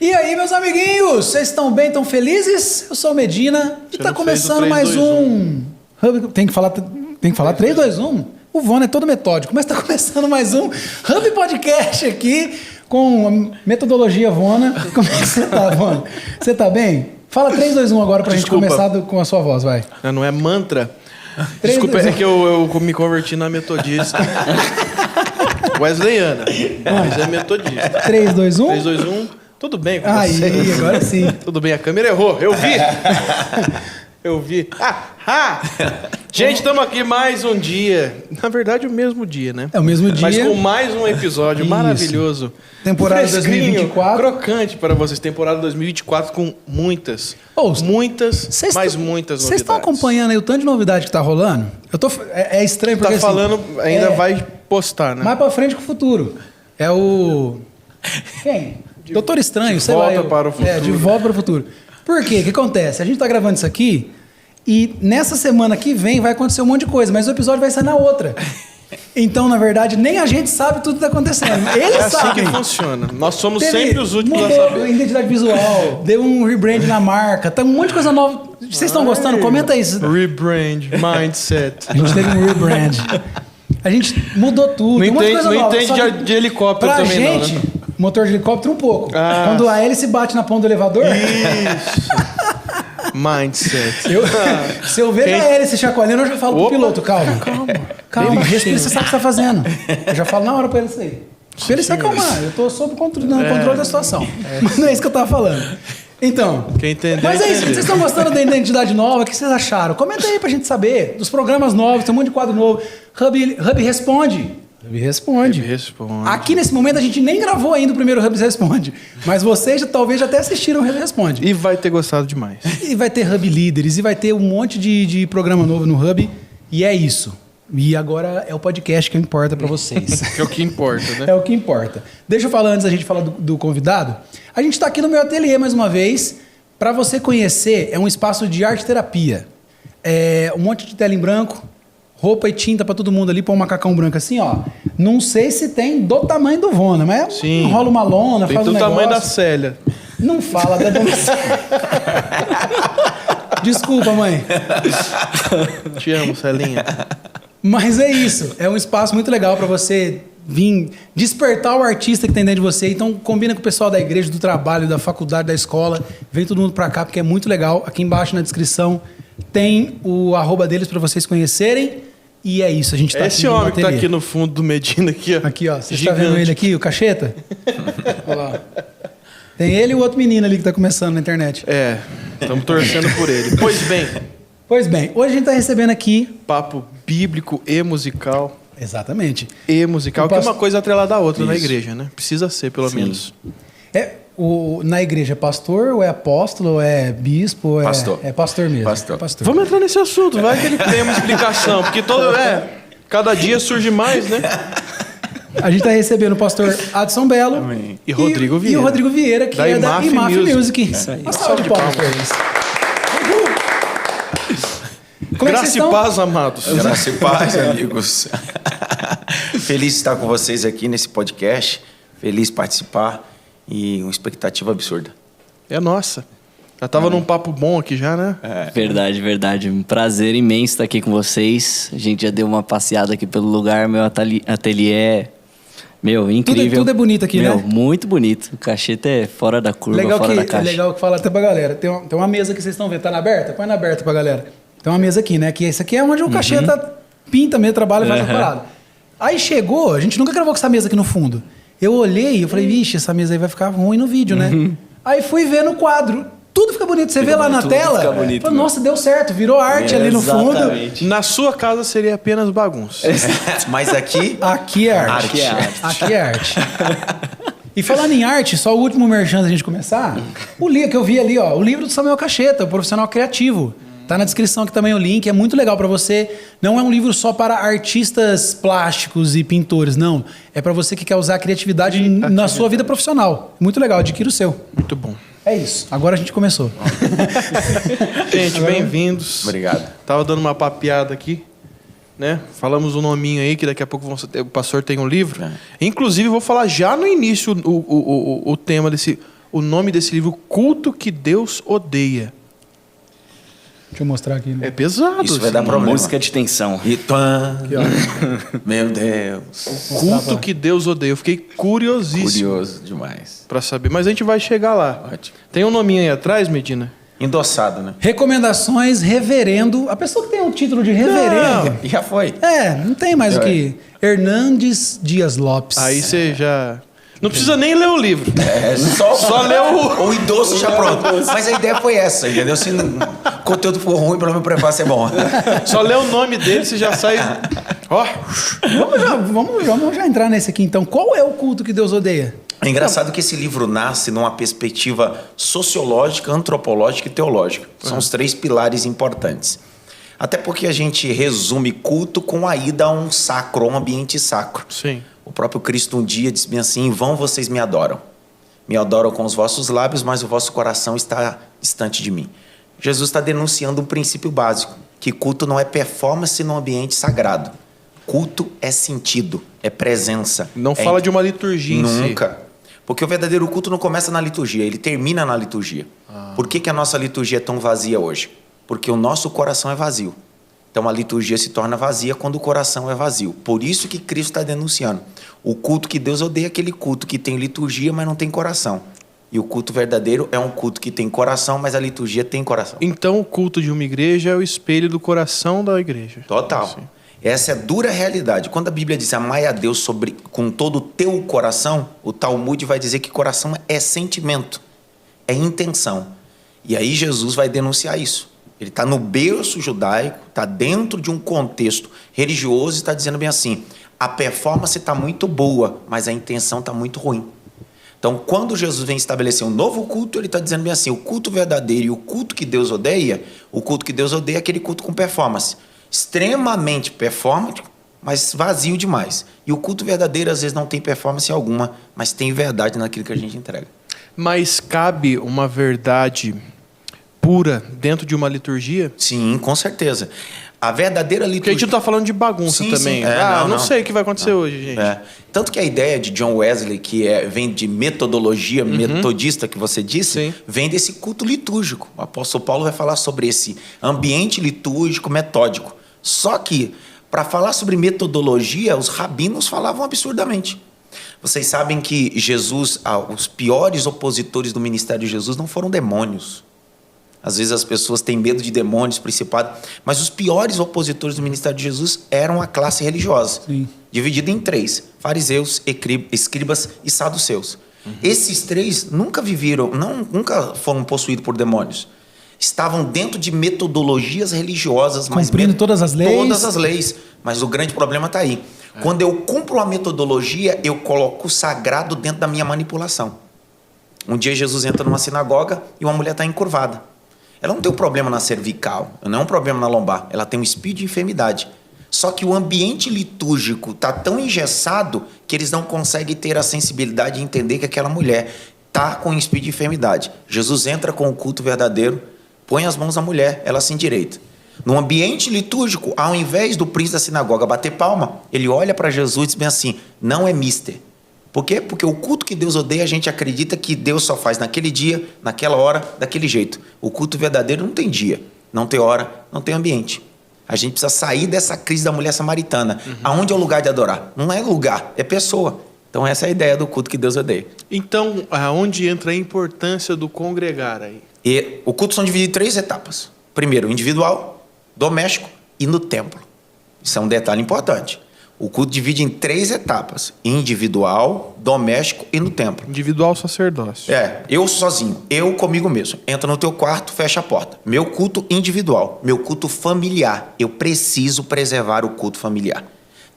E aí, meus amiguinhos, vocês estão bem, estão felizes? Eu sou o Medina e tá começando mais um... Tem que falar 3, 2, 1? O Vona é todo metódico, mas tá começando mais um Hub Podcast aqui com a metodologia Vona. Como é que você tá, Vona? Você tá bem? Fala 3, 2, 1 agora pra gente começar com a sua voz, vai. Não é mantra? 3, Desculpa, 2, 1. é que eu me converti na metodista. Wesleyana, mas é metodista. 3, 2, 1? 3, 2, 1. Tudo bem com Aí, vocês? agora sim. Tudo bem, a câmera errou. Eu vi. Eu vi. Gente, estamos aqui mais um dia. Na verdade, o mesmo dia, né? É o mesmo dia. Mas com mais um episódio Isso. maravilhoso. Temporada Fresquinho, 2024. crocante para vocês. Temporada 2024 com muitas novidades. Vocês estão acompanhando aí o tanto de novidade que tá rolando? É estranho porque Tá falando, assim, ainda vai postar, né? mais pra frente com o futuro. É o... Quem? Doutor Estranho, De volta para o futuro. É, de volta para o futuro. Por quê? O que acontece? A gente tá gravando isso aqui e nessa semana que vem vai acontecer um monte de coisa, mas o episódio vai sair na outra. Então, na verdade, nem a gente sabe tudo que tá acontecendo. Eles sabem. Assim que funciona. Nós somos sempre os últimos a mudou saber. a identidade visual, deu um rebrand na marca, tá um monte de coisa nova. Vocês estão gostando? Comenta isso. Rebrand, mindset. A gente teve um rebrand. A gente mudou tudo. Não um monte de coisa nova. entende Só de helicóptero pra também gente, não, né? motor de helicóptero um pouco. Ah. Quando a hélice bate na ponta do elevador... Isso. Mindset. Se eu vejo a hélice chacoalhando, eu já falo pro piloto, calma, respira, você sabe o que você tá fazendo. Eu já falo na hora pra ele sair. Pra ele se acalmar, eu tô sob controle da situação. Mas não é isso que eu tava falando. Então, Quem entendeu, mas é isso, entendeu. vocês estão gostando da identidade nova? O que vocês acharam? Comenta aí pra gente saber. Dos programas novos, tem um monte de quadro novo. Hub Responde. Hub Responde. Responde. Aqui nesse momento a gente nem gravou ainda o primeiro Hub Responde. Mas vocês talvez já até assistiram o Hub Responde. E vai ter gostado demais. E vai ter Hub Líderes, e vai ter um monte de programa novo no Hub. E é isso. E agora é o podcast que importa pra vocês. Que é o que importa, né? É o que importa. Deixa eu falar antes da gente falar do convidado. A gente está aqui no meu ateliê mais uma vez. Para você conhecer, é um espaço de arte-terapia. É um monte de tela em branco, roupa e tinta para todo mundo ali, põe um macacão branco assim, ó. Não sei se tem do tamanho do Vona, mas Sim. enrola uma lona, Tem faz um do negócio. tamanho da Célia. Não fala da dona Célia. Desculpa, mãe. Te amo, Celinha. Mas é isso. É um espaço muito legal para você vir despertar o artista que tem dentro de você. Então, combina com o pessoal da igreja, do trabalho, da faculdade, da escola. Vem todo mundo para cá, porque é muito legal. Aqui embaixo na descrição tem o @ deles para vocês conhecerem. E é isso. A gente tá Esse aqui no homem que tá ateliê. aqui no fundo do Medina, aqui, ó. Aqui, ó. Você está vendo ele aqui, o Cacheta? Olha lá. Tem ele e o outro menino ali que tá começando na internet. É, estamos torcendo por ele. Pois bem, hoje a gente tá recebendo aqui... Papo bíblico e musical. Exatamente. E musical, O que é pasto- uma coisa atrelada à outra na Isso. igreja, né? Precisa ser, pelo menos. Na igreja é pastor, ou é apóstolo, ou é bispo, ou é... Pastor. É pastor mesmo. Pastor. Vamos entrar nesse assunto, vai que ele tem uma explicação. Porque cada dia surge mais, né? A gente tá recebendo o pastor Adson Belo. Amém. E Rodrigo E Vieira. o Rodrigo Vieira, que Da é da IMAF IMAF Music. Isso aí. Uma salva de palmas pra eles. Como é que vocês Graça e estão? paz, amados. Graça e paz, amigos. Feliz de estar com vocês aqui nesse podcast. Feliz de participar e uma expectativa absurda. É nossa. Já tava num papo bom aqui já, né? Verdade. Um prazer imenso estar aqui com vocês. A gente já deu uma passeada aqui pelo lugar. Meu ateliê é, incrível. Tudo é bonito aqui, né? Muito bonito. O cacheta é fora da curva, fora da É caixa. legal que fala até pra galera. Tem uma mesa que vocês estão vendo. Tá na aberta? Põe na aberta pra galera. Tem uma mesa aqui, né? Que esse aqui é onde o cacheta pinta mesmo, trabalha e faz a parada. Aí chegou, a gente nunca gravou com essa mesa aqui no fundo. Eu olhei e eu falei, vixe, essa mesa aí vai ficar ruim no vídeo, né? Aí fui ver no quadro. Tudo fica bonito. Você vê lá na tudo tela. fica bonito, Fala, nossa, deu certo. Virou arte ali no fundo. Exatamente. Na sua casa seria apenas bagunça. Mas aqui, Aqui é arte. Aqui é arte. Aqui é arte. E falando em arte, só o último merchan da gente começar. O livro que eu vi ali, ó, o livro do Samuel Cacheta, o profissional criativo. Tá na descrição aqui também o link, é muito legal para você. Não é um livro só para artistas plásticos e pintores, não. É para você que quer usar a criatividade na sua vida profissional. Muito legal, adquira o seu. Muito bom. É isso. Agora a gente começou. Gente, bem-vindos. Obrigado. Tava dando uma papeada aqui, né? Falamos um nominho aí, que daqui a pouco o pastor tem um livro. Inclusive, vou falar já no início o tema desse... o nome desse livro, Culto que Deus Odeia. Deixa eu mostrar aqui. Né? É pesado. Isso vai assim. dar Uma problema. música de tensão. E tan... Aqui, ó. Meu Deus. Culto que Deus Odeia. Eu fiquei curiosíssimo Curioso demais. pra saber. Mas a gente vai chegar lá. Ótimo. Tem um nominho aí atrás, Medina? Endossado, né? Recomendações, reverendo. A pessoa que tem o título de reverendo. E já foi. Não tem mais o que. Hernandes Dias Lopes. Aí você já... Não precisa nem ler o livro. É só ler o... o endosso já pronto. Mas a ideia foi essa, entendeu? Se o conteúdo for ruim, pelo menos o prefácio é bom. Só ler o nome dele, você já sai... Ó, Vamos já entrar nesse aqui então. Qual é o culto que Deus odeia? É engraçado que esse livro nasce numa perspectiva sociológica, antropológica e teológica. São os 3 pilares importantes. Até porque a gente resume culto com a ida a um sacro, a um ambiente sacro. sim. O próprio Cristo um dia disse bem assim: em vão vocês me adoram. Me adoram com os vossos lábios, mas o vosso coração está distante de mim. Jesus está denunciando um princípio básico, que culto não é performance no ambiente sagrado. Culto é sentido, é presença. Não fala de uma liturgia em si. Nunca. Porque o verdadeiro culto não começa na liturgia, ele termina na liturgia. Por que a nossa liturgia é tão vazia hoje? Porque o nosso coração é vazio. Então a liturgia se torna vazia quando o coração é vazio. Por isso que Cristo está denunciando. O culto que Deus odeia é aquele culto que tem liturgia, mas não tem coração. E o culto verdadeiro é um culto que tem coração, mas a liturgia tem coração. Então o culto de uma igreja é o espelho do coração da igreja. Total. Sim. Essa é a dura realidade. Quando a Bíblia diz amai a Deus com todo o teu coração, o Talmud vai dizer que coração é sentimento, é intenção. E aí Jesus vai denunciar isso. Ele está no berço judaico, está dentro de um contexto religioso e está dizendo bem assim: a performance está muito boa, mas a intenção está muito ruim. Então, quando Jesus vem estabelecer um novo culto, ele está dizendo bem assim: o culto verdadeiro e o culto que Deus odeia, o culto que Deus odeia é aquele culto com performance. Extremamente performante, mas vazio demais. E o culto verdadeiro, às vezes, não tem performance alguma, mas tem verdade naquilo que a gente entrega. Mas cabe uma verdade pura dentro de uma liturgia? Sim, com certeza. A verdadeira liturgia... Porque a gente não está falando de bagunça Sim, também. sim. Não sei o que vai acontecer hoje, gente. Tanto que a ideia de John Wesley, que vem de metodologia metodista, que você disse, Sim. vem desse culto litúrgico. O apóstolo Paulo vai falar sobre esse ambiente litúrgico metódico. Só que, para falar sobre metodologia, os rabinos falavam absurdamente. Vocês sabem que Jesus, os piores opositores do ministério de Jesus não foram demônios. Às vezes as pessoas têm medo de demônios, principados, mas os piores opositores do ministério de Jesus eram a classe religiosa, dividida em 3, fariseus, escribas e saduceus. Esses 3 nunca nunca foram possuídos por demônios. Estavam dentro de metodologias religiosas. Cumprindo todas as leis. Todas as leis, mas o grande problema está aí. Quando eu cumpro a metodologia, eu coloco o sagrado dentro da minha manipulação. Um dia Jesus entra numa sinagoga e uma mulher está encurvada. Ela não tem um problema na cervical, não é um problema na lombar, ela tem um espírito de enfermidade. Só que o ambiente litúrgico está tão engessado que eles não conseguem ter a sensibilidade de entender que aquela mulher está com um espírito de enfermidade. Jesus entra com o culto verdadeiro, põe as mãos na mulher, ela se endireita. No ambiente litúrgico, ao invés do príncipe da sinagoga bater palma, ele olha para Jesus e diz bem assim: não é mister. Por quê? Porque o culto que Deus odeia, a gente acredita que Deus só faz naquele dia, naquela hora, daquele jeito. O culto verdadeiro não tem dia, não tem hora, não tem ambiente. A gente precisa sair dessa crise da mulher samaritana. Aonde é o lugar de adorar? Não é lugar, é pessoa. Então essa é a ideia do culto que Deus odeia. Então, aonde entra a importância do congregar aí? E o culto são divididos em 3 etapas. Primeiro, individual, doméstico e no templo. Isso é um detalhe importante. O culto divide em 3 etapas: individual, doméstico e no templo. Individual, sacerdócio. Eu sozinho, eu comigo mesmo. Entra no teu quarto, fecha a porta. Meu culto individual, meu culto familiar. Eu preciso preservar o culto familiar.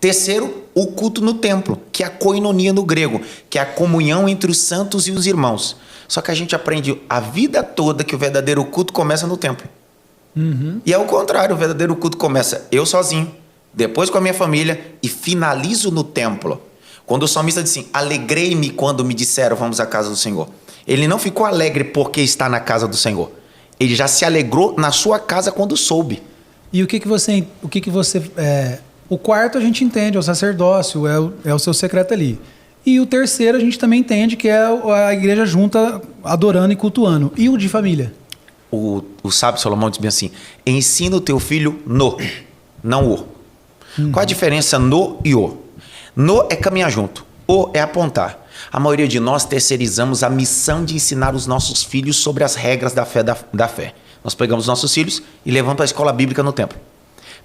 Terceiro, o culto no templo, que é a koinonia no grego, que é a comunhão entre os santos e os irmãos. Só que a gente aprende a vida toda que o verdadeiro culto começa no templo. E é o contrário, o verdadeiro culto começa eu sozinho, depois com a minha família e finalizo no templo. Quando o salmista diz assim: alegrei-me quando me disseram vamos à casa do Senhor. Ele não ficou alegre porque está na casa do Senhor. Ele já se alegrou na sua casa quando soube. E o quarto a gente entende, é o sacerdócio, é o seu secreto ali. E o terceiro a gente também entende que é a igreja junta, adorando e cultuando. E o de família? O sábio Salomão diz bem assim: ensina o teu filho no, não o. Qual a diferença no e o? No é caminhar junto, o é apontar. A maioria de nós terceirizamos a missão de ensinar os nossos filhos sobre as regras da fé. Nós pegamos nossos filhos e levamos para a escola bíblica no templo.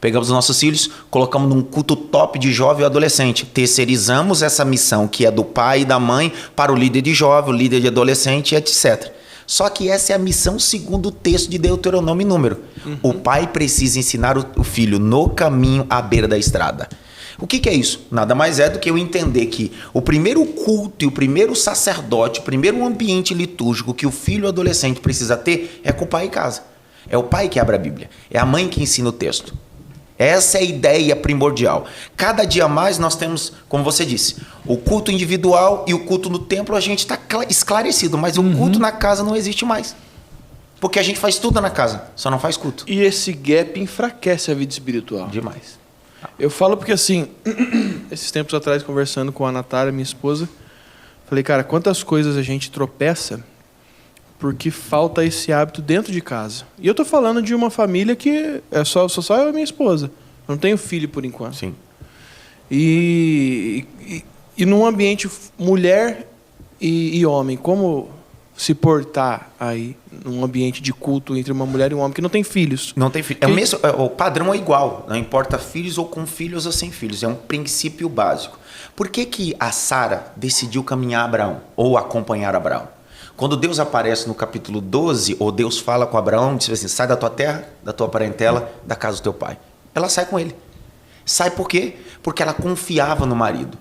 Pegamos os nossos filhos, colocamos num culto top de jovem e adolescente. Terceirizamos essa missão que é do pai e da mãe para o líder de jovem, o líder de adolescente, etc. Só que essa é a missão segundo o texto de Deuteronômio e Número. O pai precisa ensinar o filho no caminho à beira da estrada. O que é isso? Nada mais é do que eu entender que o primeiro culto e o primeiro sacerdote, o primeiro ambiente litúrgico que o filho adolescente precisa ter é com o pai em casa. É o pai que abre a Bíblia. É a mãe que ensina o texto. Essa é a ideia primordial. Cada dia mais nós temos, como você disse, o culto individual e o culto no templo a gente está esclarecido, mas o culto na casa não existe mais. Porque a gente faz tudo na casa, só não faz culto. E esse gap enfraquece a vida espiritual. Demais. Eu falo porque assim, esses tempos atrás, conversando com a Natália, minha esposa, falei, cara, quantas coisas a gente tropeça porque falta esse hábito dentro de casa. E eu tô falando de uma família que sou só eu e minha esposa. Eu não tenho filho por enquanto. Sim. E num ambiente mulher e homem, como se portar aí num ambiente de culto entre uma mulher e um homem que não tem filhos? Não tem filhos. O padrão é igual. Não importa filhos ou com filhos ou sem filhos. É um princípio básico. Por que a Sara decidiu caminhar Abraão ou acompanhar Abraão? Quando Deus aparece no capítulo 12, ou Deus fala com Abraão, diz assim, sai da tua terra, da tua parentela, da casa do teu pai. Ela sai com ele. Sai por quê? Porque ela confiava no marido.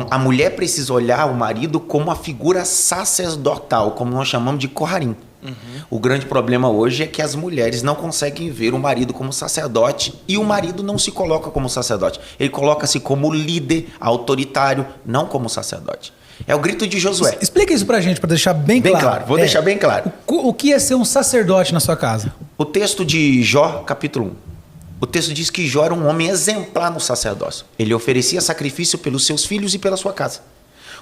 A mulher precisa olhar o marido como uma figura sacerdotal, como nós chamamos de Koharim. O grande problema hoje é que as mulheres não conseguem ver o marido como sacerdote e o marido não se coloca como sacerdote. Ele coloca-se como líder autoritário, não como sacerdote. É o grito de Josué. Explica isso pra gente, para deixar bem claro. Vou deixar bem claro. O que é ser um sacerdote na sua casa? O texto de Jó, capítulo 1. O texto diz que Jó era um homem exemplar no sacerdócio. Ele oferecia sacrifício pelos seus filhos e pela sua casa.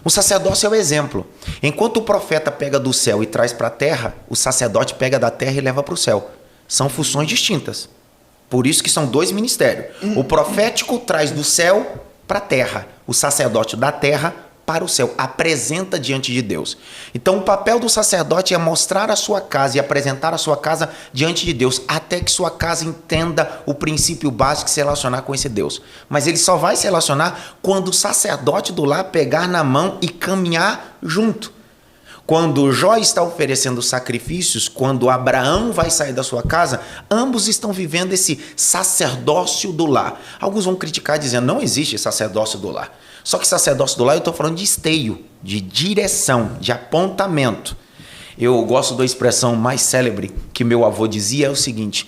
O sacerdócio é o exemplo. Enquanto o profeta pega do céu e traz para a terra, o sacerdote pega da terra e leva para o céu. São funções distintas. Por isso que são dois ministérios. O profético traz do céu para a terra. O sacerdote da terra para o céu. Apresenta diante de Deus. Então o papel do sacerdote é mostrar a sua casa e apresentar a sua casa diante de Deus, até que sua casa entenda o princípio básico de se relacionar com esse Deus. Mas ele só vai se relacionar quando o sacerdote do lar pegar na mão e caminhar junto. Quando Jó está oferecendo sacrifícios, quando Abraão vai sair da sua casa, ambos estão vivendo esse sacerdócio do lar. Alguns vão criticar dizendo, não existe sacerdócio do lar. Só que sacerdócio do lar eu estou falando de esteio, de direção, de apontamento. Eu gosto da expressão mais célebre que meu avô dizia, é o seguinte,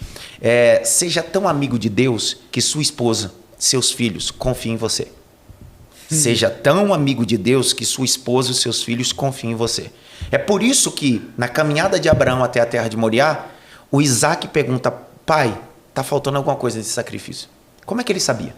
seja tão amigo de Deus que sua esposa, seus filhos confiem em você. Seja tão amigo de Deus que sua esposa e seus filhos confiem em você. É por isso que, na caminhada de Abraão até a terra de Moriá, o Isaac pergunta, pai, está faltando alguma coisa nesse sacrifício? Como é que ele sabia?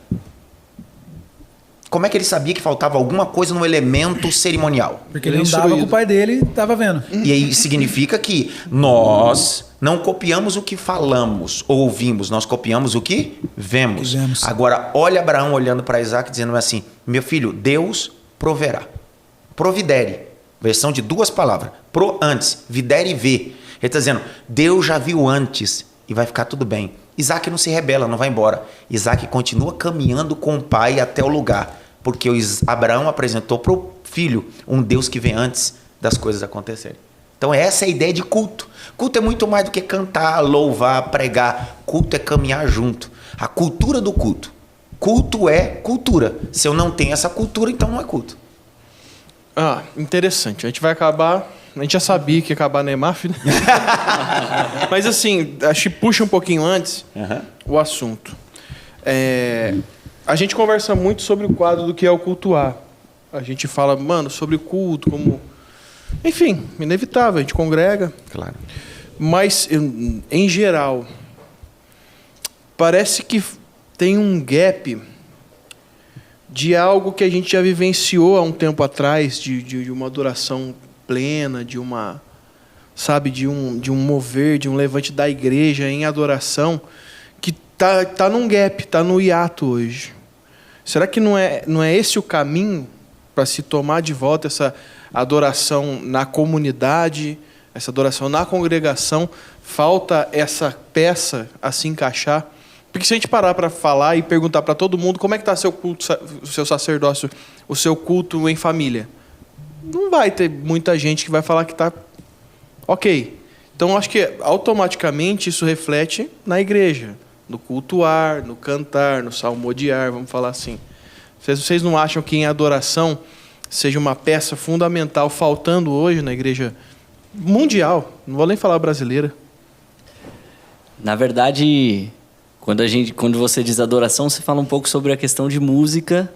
Como é que ele sabia que faltava alguma coisa no elemento cerimonial? Porque ele andava com o pai dele e estava vendo. E aí significa que nós não copiamos o que falamos ou ouvimos, nós copiamos o que vemos. Agora, olha Abraão olhando para Isaac dizendo assim, meu filho, Deus proverá. Providere, versão de duas palavras. Pro antes, videre e vê. Ele está dizendo, Deus já viu antes e vai ficar tudo bem. Isaac não se rebela, não vai embora. Isaac continua caminhando com o pai até o lugar, porque Abraão apresentou para o filho um Deus que vem antes das coisas acontecerem. Então essa é a ideia de culto. Culto é muito mais do que cantar, louvar, pregar. Culto é caminhar junto. A cultura do culto. Culto é cultura. Se eu não tenho essa cultura, então não é culto. Ah, interessante. A gente vai acabar... A gente já sabia que ia acabar na EMAF, né? Mas assim, acho que puxa um pouquinho antes o assunto. A gente conversa muito sobre o quadro do que é o cultuar. A gente fala, mano, sobre o culto, como... Enfim, inevitável, a gente congrega. Claro. Mas, em geral, parece que tem um gap de algo que a gente já vivenciou há um tempo atrás, de uma adoração plena, de uma, sabe, de um mover, de um levante da igreja em adoração, que tá num gap, tá no hiato hoje. Será que não é esse o caminho para se tomar de volta essa adoração na comunidade, essa adoração na congregação? Falta essa peça a se encaixar? Porque se a gente parar para falar e perguntar para todo mundo como é que está seu culto, o seu sacerdócio, o seu culto em família, não vai ter muita gente que vai falar que está ok. Então, acho que automaticamente isso reflete na igreja, no cultuar, no cantar, no salmodiar, vamos falar assim. Vocês não acham que em adoração seja uma peça fundamental faltando hoje na igreja mundial? Não vou nem falar brasileira. Na verdade, quando você diz adoração, você fala um pouco sobre a questão de música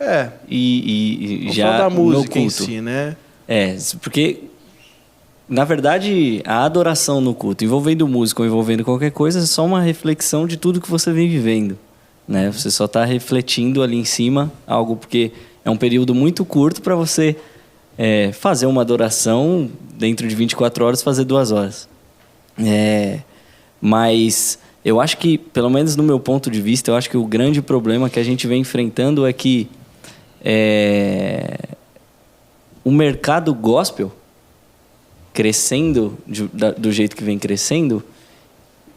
e vamos já falar da música no em culto. si, né? Porque, na verdade, a adoração no culto, envolvendo música ou envolvendo qualquer coisa, é só uma reflexão de tudo que você vem vivendo, né? Você só está refletindo ali em cima algo, porque é um período muito curto para você fazer uma adoração dentro de 24 horas, fazer 2 horas. Mas eu acho que, pelo menos no meu ponto de vista, eu acho que o grande problema que a gente vem enfrentando é que o mercado gospel, crescendo do jeito que vem crescendo,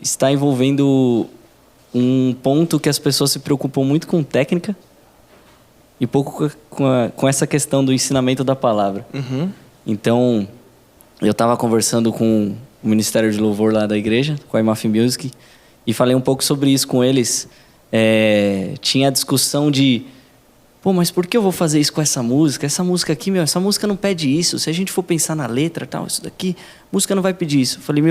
está envolvendo um ponto que as pessoas se preocupam muito com técnica e pouco com essa questão do ensinamento da palavra. Uhum. Então, eu estava conversando com o Ministério de Louvor lá da igreja, com a IMAF Music, e falei um pouco sobre isso com eles. Tinha a discussão de, mas por que eu vou fazer isso com essa música? Essa música aqui, essa música não pede isso. Se a gente for pensar na letra, tal, isso daqui, a música não vai pedir isso. Eu falei,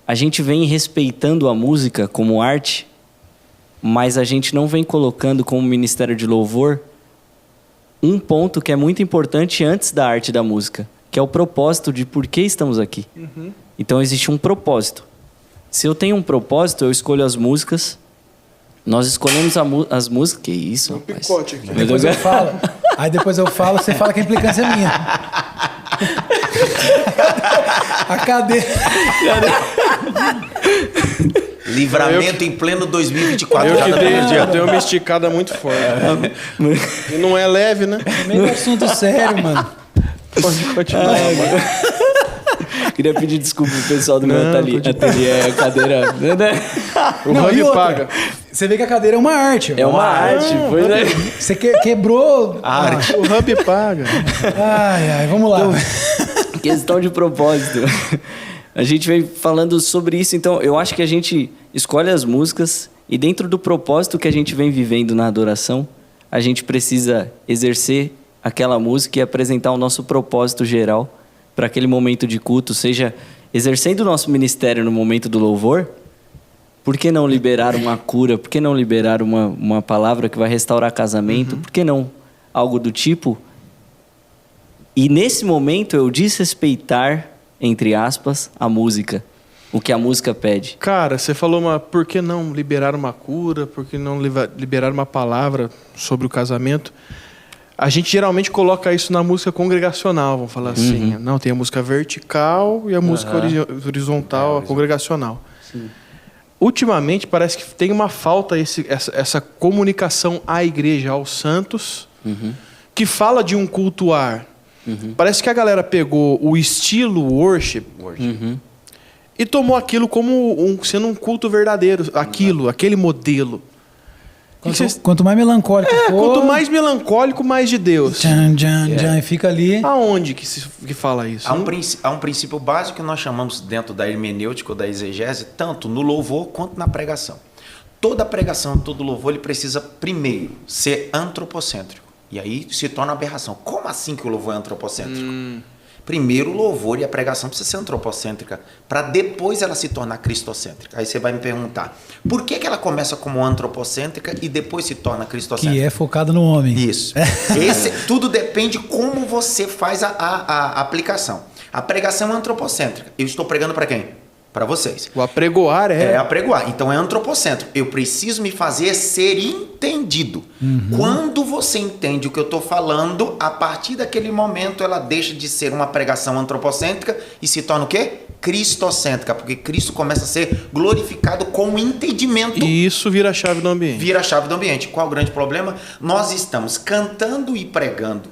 a gente vem respeitando a música como arte, mas a gente não vem colocando como Ministério de Louvor um ponto que é muito importante antes da arte da música, que é o propósito de por que estamos aqui. Uhum. Então, existe um propósito. Se eu tenho um propósito, eu escolho as músicas. Nós escolhemos as músicas... Que isso, Um rapaz? picote aqui. Depois eu falo. Aí depois eu falo, você fala que a implicância é minha. A cadeira... Livramento em pleno 2024. Eu já que tá perdido. eu tenho uma esticada muito forte. E não é leve, né? Meio assunto sério, mano. Pode continuar, mano. Queria pedir desculpa pro pessoal do meu ateliê, a cadeira... O Não, e Hub outra, paga. Você vê que a cadeira é uma arte. É uma arte, pois é. Você quebrou... A arte. O Hub paga. Ai, vamos lá. Questão de propósito. A gente vem falando sobre isso, então eu acho que a gente escolhe as músicas e dentro do propósito que a gente vem vivendo na adoração, a gente precisa exercer aquela música e apresentar o nosso propósito geral para aquele momento de culto, seja exercendo o nosso ministério no momento do louvor. Por que não liberar uma cura? Por que não liberar uma palavra que vai restaurar casamento? Por que não algo do tipo? E nesse momento eu desrespeitar, entre aspas, a música. O que a música pede. Cara, você falou por que não liberar uma cura? Por que não liberar uma palavra sobre o casamento? A gente geralmente coloca isso na música congregacional, vamos falar assim. Não, tem a música vertical e a música horizontal, a congregacional. Sim. Ultimamente, parece que tem uma falta essa comunicação à igreja, aos santos, que fala de um cultuar. Parece que a galera pegou o estilo worship e tomou aquilo como sendo um culto verdadeiro. Aquele modelo. Quanto mais melancólico for... Quanto mais melancólico, mais de Deus. E fica ali... Aonde que fala isso? Há um princípio básico que nós chamamos dentro da hermenêutica ou da exegese, tanto no louvor quanto na pregação. Toda pregação, todo louvor, ele precisa primeiro ser antropocêntrico. E aí se torna aberração. Como assim que o louvor é antropocêntrico? Primeiro o louvor e a pregação precisa ser antropocêntrica, para depois ela se tornar cristocêntrica. Aí você vai me perguntar, por que ela começa como antropocêntrica e depois se torna cristocêntrica? Que é focado no homem. Isso. Tudo depende como você faz a aplicação. A pregação é antropocêntrica. Eu estou pregando para quem? para vocês. O apregoar É apregoar. Então é antropocêntrico. Eu preciso me fazer ser entendido. Quando você entende o que eu estou falando, a partir daquele momento ela deixa de ser uma pregação antropocêntrica e se torna o quê? Cristocêntrica, porque Cristo começa a ser glorificado com o entendimento. E isso vira a chave do ambiente. Vira a chave do ambiente. Qual o grande problema? Nós estamos cantando e pregando,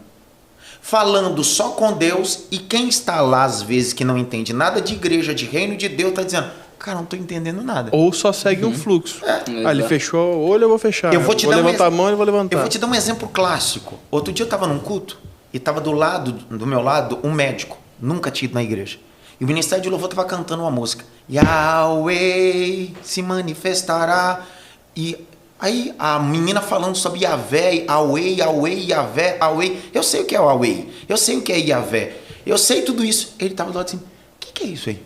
falando só com Deus, e quem está lá às vezes que não entende nada de igreja, de reino de Deus, está dizendo, cara, não estou entendendo nada. Ou só segue um fluxo. Ele fechou o olho, eu vou fechar. Eu vou te dar levantar a mão, eu vou levantar. Eu vou te dar um exemplo clássico. Outro dia eu estava num culto e estava do meu lado um médico, nunca tinha ido na igreja. E o Ministério de Louvor estava cantando uma música. Yahweh se manifestará. E aí a menina falando sobre Yahvé, Yahweh, Yahweh, Yahvé, Yahweh. Eu sei o que é o Yahweh, eu sei o que é Yahvé, eu sei tudo isso. Ele estava do lado assim, o que é isso aí?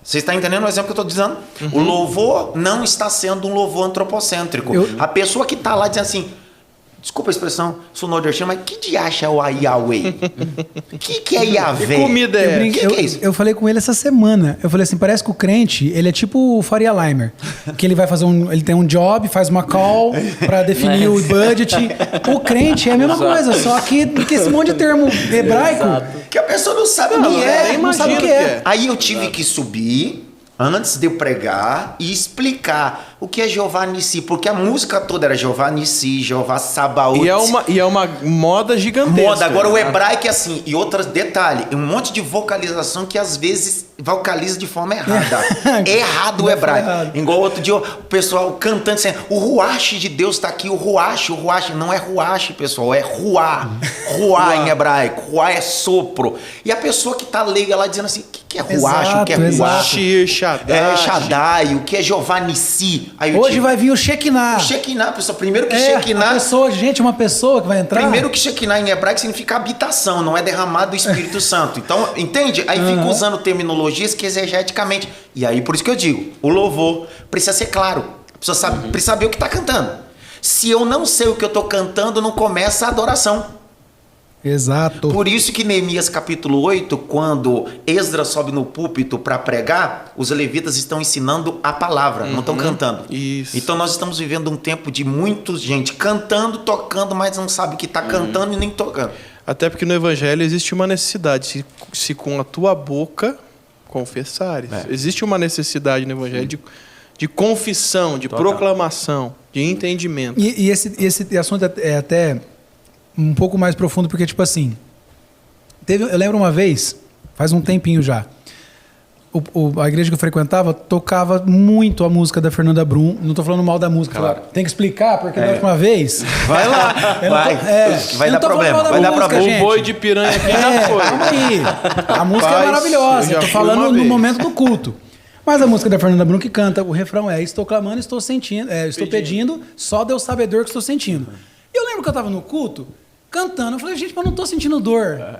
Você está entendendo o exemplo que eu estou dizendo? O louvor não está sendo um louvor antropocêntrico. A pessoa que está lá dizendo assim, desculpa a expressão, sou nordestino, mas que diacho é o Yahweh? O que é Yahvé? Que comida é? Que é isso? Eu falei com ele essa semana. Eu falei assim, parece que o crente, ele é tipo o Faria Limer. Que ele vai fazer ele tem um job, faz uma call pra definir o budget. O crente é a mesma coisa, só que esse monte de termo hebraico. Que a pessoa não sabe o que nem é. Não sabe o que imagina é. Aí eu tive que subir antes de eu pregar e explicar o que é Jeová Nissi, porque a música toda era Jeová Nissi, Jeová Sabaoth. E é uma moda gigantesca. Moda. Agora o hebraico é assim, e outros detalhes, um monte de vocalização que às vezes vocaliza de forma errada. Errado o hebraico. Errado. Igual outro dia o pessoal cantando assim, o ruach de Deus está aqui, o ruach não é ruach, pessoal, é ruá. Ruá em hebraico, ruá é sopro. E a pessoa que está leiga lá dizendo assim, o que é ruach, o que é ruach? Shir, Shaddai. Shaddai, o que é Jeová Nissi? Aí Hoje vai vir o Shekinah. Shekinah, pessoal, primeiro que É, Shekinah... uma pessoa que vai entrar. Primeiro que Shekinah em hebraico significa habitação, não é derramado do Espírito Santo. Então, entende? Aí fica usando terminologias que exegeticamente... E aí, por isso que eu digo, o louvor precisa ser claro. Precisa saber o que está cantando. Se eu não sei o que eu estou cantando, não começa a adoração. Exato. Por isso que Neemias capítulo 8, quando Esdras sobe no púlpito para pregar, os levitas estão ensinando a palavra, não estão cantando. Isso. Então nós estamos vivendo um tempo de muita gente cantando, tocando, mas não sabe o que está cantando e nem tocando. Até porque no Evangelho existe uma necessidade, se com a tua boca confessares. Existe uma necessidade no Evangelho de confissão, de proclamação, de entendimento. E esse assunto é até um pouco mais profundo, porque, tipo assim, eu lembro uma vez, faz um tempinho já, a igreja que eu frequentava tocava muito a música da Fernanda Brum. Não tô falando mal da música, claro. Tem que explicar, porque da última vez... Vai lá, vai dar problema, vai dar problema. O boi de piranha aqui já foi. Calma aí, a música é maravilhosa, eu tô falando no momento do culto. Mas a música da Fernanda Brum que canta, o refrão é: estou clamando, estou sentindo, estou pedindo, só Deus sabe a dor que estou sentindo. E eu lembro que eu tava no culto, cantando, eu falei, gente, mas eu não tô sentindo dor.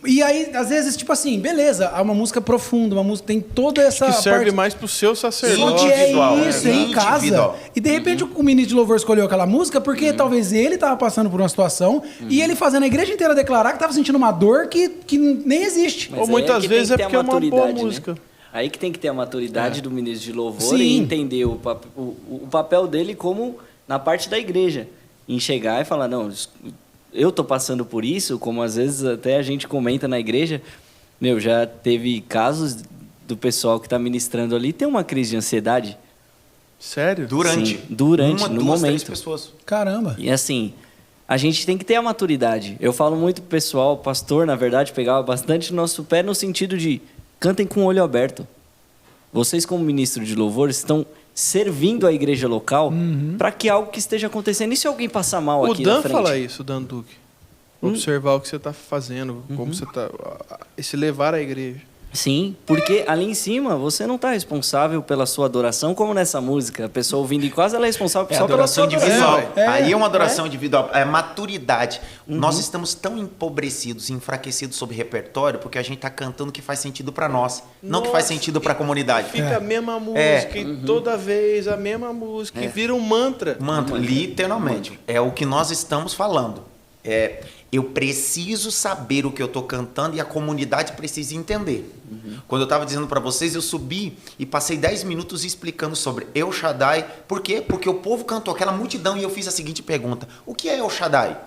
E aí, às vezes, tipo assim, beleza, há uma música profunda, uma música tem toda essa que serve parte... mais pro seu sacerdote. Só que é isso, é em casa. Individual. E de repente o ministro de louvor escolheu aquela música porque talvez ele estava passando por uma situação e ele fazendo a igreja inteira declarar que estava sentindo uma dor que nem existe. Mas Ou muitas vezes é porque é uma boa né? música. Aí que tem que ter a maturidade do ministro de louvor e entender o papel dele como na parte da igreja. Em chegar e falar, não, eu tô passando por isso, como às vezes até a gente comenta na igreja, já teve casos do pessoal que está ministrando ali ter uma crise de ansiedade. Sério? Durante. Sim, durante, uma, no duas, momento. 3 pessoas. Caramba. E assim, a gente tem que ter a maturidade. Eu falo muito pro pessoal, o pastor, na verdade, pegava bastante no nosso pé no sentido de cantem com o olho aberto. Vocês, como ministro de louvor, estão servindo a igreja local para que algo que esteja acontecendo. E se alguém passar mal aqui na frente? O Dan fala isso, o Dan Duque. Observar o que você está fazendo, como você está... Esse levar a igreja. Sim, porque ali em cima você não está responsável pela sua adoração, como nessa música. A pessoa ouvindo em casa, ela é responsável só pela sua individual. adoração. Aí é uma adoração individual, é maturidade. Nós estamos tão empobrecidos, enfraquecidos sobre repertório, porque a gente está cantando o que faz sentido para nós, não o que faz sentido para a comunidade. Fica a mesma música, e toda vez a mesma música, e vira um mantra. Mantra, literalmente. É o que nós estamos falando. Eu preciso saber o que eu estou cantando e a comunidade precisa entender. Quando eu estava dizendo para vocês, eu subi e passei 10 minutos explicando sobre El Shaddai. Por quê? Porque o povo cantou, aquela multidão, e eu fiz a seguinte pergunta: o que é El Shaddai?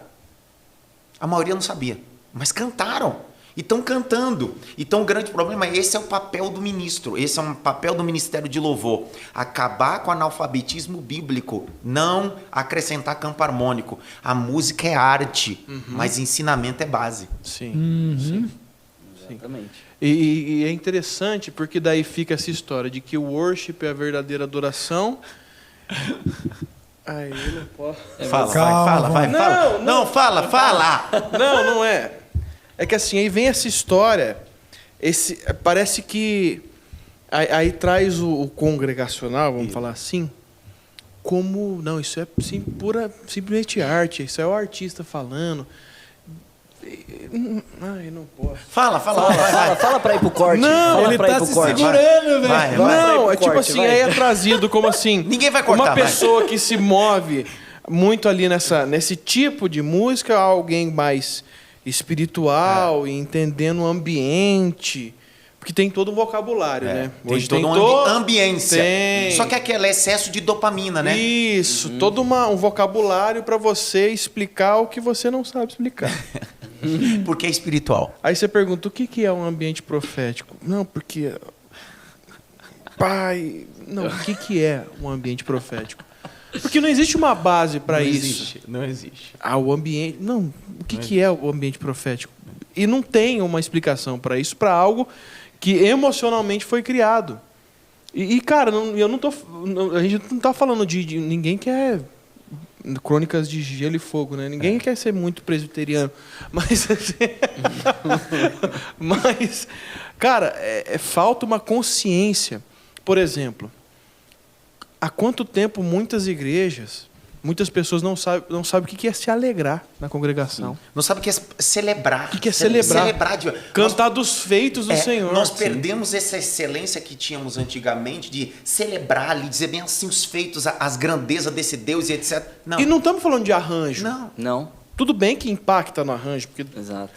A maioria não sabia, mas cantaram. E estão cantando. Então o grande problema é esse é o papel do ministro, esse é um papel do Ministério de Louvor. Acabar com o analfabetismo bíblico, não acrescentar campo harmônico. A música é arte, mas ensinamento é base. Sim. Sim. Exatamente. E é interessante porque daí fica essa história de que o worship é a verdadeira adoração. Aí eu não posso. Fala. Fala. Não é. É que assim, aí vem essa história, parece que aí traz o congregacional, vamos falar assim, como, não, isso é simplesmente arte, isso é o artista falando. Ai, não posso. Fala Pra ir pro corte. Não, ele tá se segurando, velho. Não, é tipo assim, aí é trazido como assim. Ninguém vai cortar, uma pessoa que se move muito ali nesse tipo de música, alguém mais espiritual e entendendo o ambiente. Porque tem todo um vocabulário, né? Hoje tem toda uma ambiência. Só que aquele excesso de dopamina, né? Isso, todo um vocabulário para você explicar o que você não sabe explicar. Porque é espiritual. Aí você pergunta, o que é um ambiente profético? Não, porque... Pai... Não, o que é um ambiente profético? Porque não existe uma base para isso. Não existe. O ambiente... Não, o que é o ambiente profético? E não tem uma explicação para isso, para algo que emocionalmente foi criado. E cara, a gente não está falando de ninguém que é crônicas de gelo e fogo, né? Ninguém quer ser muito presbiteriano. Mas cara, falta uma consciência. Por exemplo, há quanto tempo muitas igrejas, muitas pessoas não sabem o que é se alegrar na congregação. Não sabe o que é celebrar. O que é celebrar? Cantar nós, dos feitos do Senhor. Nós perdemos essa excelência que tínhamos antigamente de celebrar ali, dizer bem assim os feitos, as grandezas desse Deus e etc. Não. E não estamos falando de arranjo. Não. Tudo bem que impacta no arranjo, porque